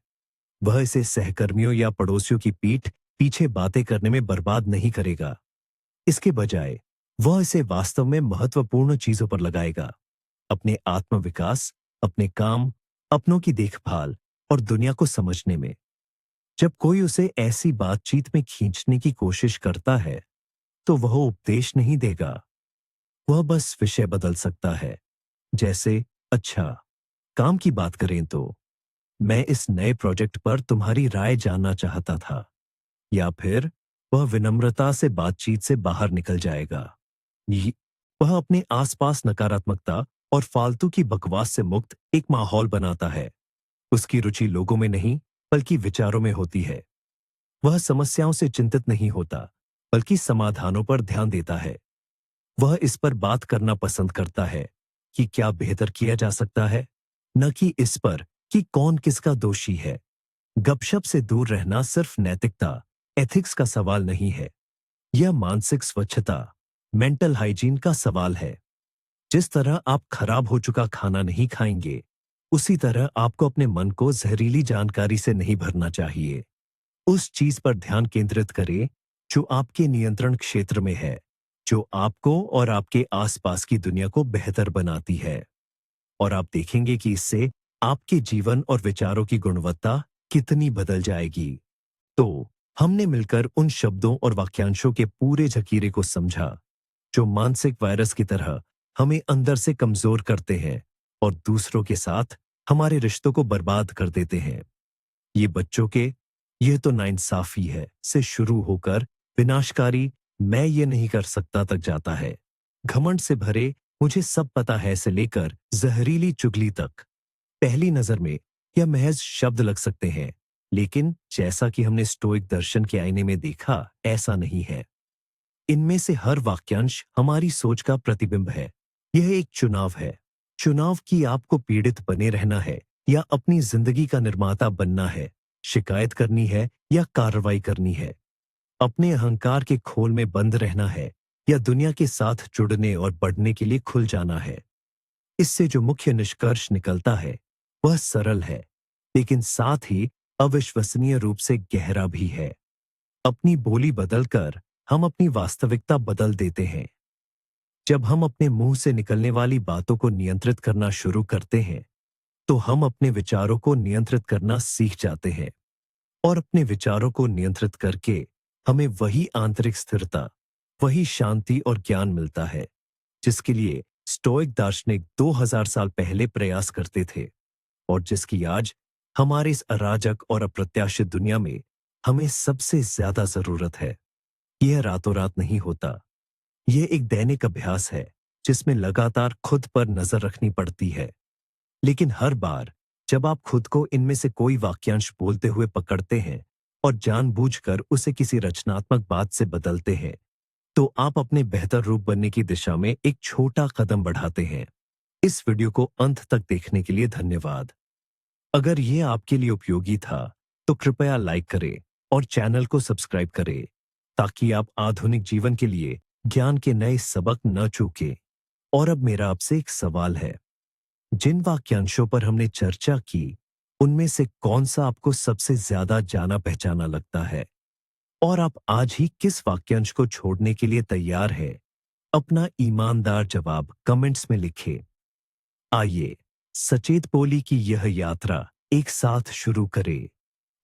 A: वह इसे सहकर्मियों या पड़ोसियों की पीठ पीछे बातें करने में बर्बाद नहीं करेगा। इसके बजाय वह इसे वास्तव में महत्वपूर्ण चीजों पर लगाएगा, अपने आत्मविकास, अपने काम, अपनों की देखभाल और दुनिया को समझने में। जब कोई उसे ऐसी बातचीत में खींचने की कोशिश करता है, तो वह उपदेश नहीं देगा, वह बस विषय बदल सकता है। जैसे, अच्छा, काम की बात करें तो मैं इस नए प्रोजेक्ट पर तुम्हारी राय जानना चाहता था। या फिर वह विनम्रता से बातचीत से बाहर निकल जाएगा। ये- वह अपने आसपास नकारात्मकता और फालतू की बकवास से मुक्त एक माहौल बनाता है। उसकी रुचि लोगों में नहीं, बल्कि विचारों में होती है। वह समस्याओं से चिंतित नहीं होता, बल्कि समाधानों पर ध्यान देता है। वह इस पर बात करना पसंद करता है कि क्या बेहतर किया जा सकता है, न कि इस पर कि कौन किसका दोषी है। गपशप से दूर रहना सिर्फ नैतिकता, एथिक्स का सवाल नहीं है। यह मानसिक स्वच्छता, मेंटल हाइजीन का सवाल है। जिस तरह आप खराब हो चुका खाना नहीं खाएंगे, उसी तरह आपको अपने मन को जहरीली जानकारी से नहीं भरना चाहिए। उस चीज पर ध्यान केंद्रित करें जो आपके नियंत्रण क्षेत्र में है, जो आपको और आपके आसपास की दुनिया को बेहतर बनाती है। और आप देखेंगे कि इससे आपके जीवन और विचारों की गुणवत्ता कितनी बदल जाएगी। तो हमने मिलकर उन शब्दों और वाक्यांशों के पूरे जखीरे को समझा जो मानसिक वायरस की तरह हमें अंदर से कमजोर करते हैं और दूसरों के साथ हमारे रिश्तों को बर्बाद कर देते हैं। ये बच्चों के "यह तो नाइंसाफी है" से शुरू होकर विनाशकारी "मैं ये नहीं कर सकता" तक जाता है। घमंड से भरे "मुझे सब पता है" से लेकर जहरीली चुगली तक। पहली नजर में यह महज शब्द लग सकते हैं, लेकिन जैसा कि हमने स्टोइक दर्शन के आईने में देखा, ऐसा नहीं है। इनमें से हर वाक्यांश हमारी सोच का प्रतिबिंब है। यह एक चुनाव है। चुनाव कि आपको पीड़ित बने रहना है या अपनी जिंदगी का निर्माता बनना है, शिकायत करनी है या कार्रवाई करनी है, अपने अहंकार के खोल में बंद रहना है या दुनिया के साथ जुड़ने और बढ़ने के लिए खुल जाना है। इससे जो मुख्य निष्कर्ष निकलता है वह सरल है, लेकिन साथ ही अविश्वसनीय रूप से गहरा भी है। अपनी बोली बदलकर हम अपनी वास्तविकता बदल देते हैं। जब हम अपने मुंह से निकलने वाली बातों को नियंत्रित करना शुरू करते हैं, तो हम अपने विचारों को नियंत्रित करना सीख जाते हैं। और अपने विचारों को नियंत्रित करके हमें वही आंतरिक स्थिरता, वही शांति और ज्ञान मिलता है, जिसके लिए स्टोइक दार्शनिक 2000 साल पहले प्रयास करते थे और जिसकी आज हमारे इस अराजक और अप्रत्याशित दुनिया में हमें सबसे ज्यादा जरूरत है। यह रातों रात नहीं होता। यह एक दैनिक अभ्यास है जिसमें लगातार खुद पर नजर रखनी पड़ती है। लेकिन हर बार जब आप खुद को इनमें से कोई वाक्यांश बोलते हुए पकड़ते हैं और जानबूझकर उसे किसी रचनात्मक बात से बदलते हैं, तो आप अपने बेहतर रूप बनने की दिशा में एक छोटा कदम बढ़ाते हैं। इस वीडियो को अंत तक देखने के लिए धन्यवाद। अगर यह आपके लिए उपयोगी था, तो कृपया लाइक करें और चैनल को सब्सक्राइब करें, ताकि आप आधुनिक जीवन के लिए ज्ञान के नए सबक न चूकें। और अब मेरा आपसे एक सवाल है, जिन वाक्यांशों पर हमने चर्चा की, उनमें से कौन सा आपको सबसे ज्यादा जाना पहचाना लगता है? और आप आज ही किस वाक्यांश को छोड़ने के लिए तैयार है? अपना ईमानदार जवाब कमेंट्स में लिखें। आइए सचेत बोली की यह यात्रा एक साथ शुरू करें।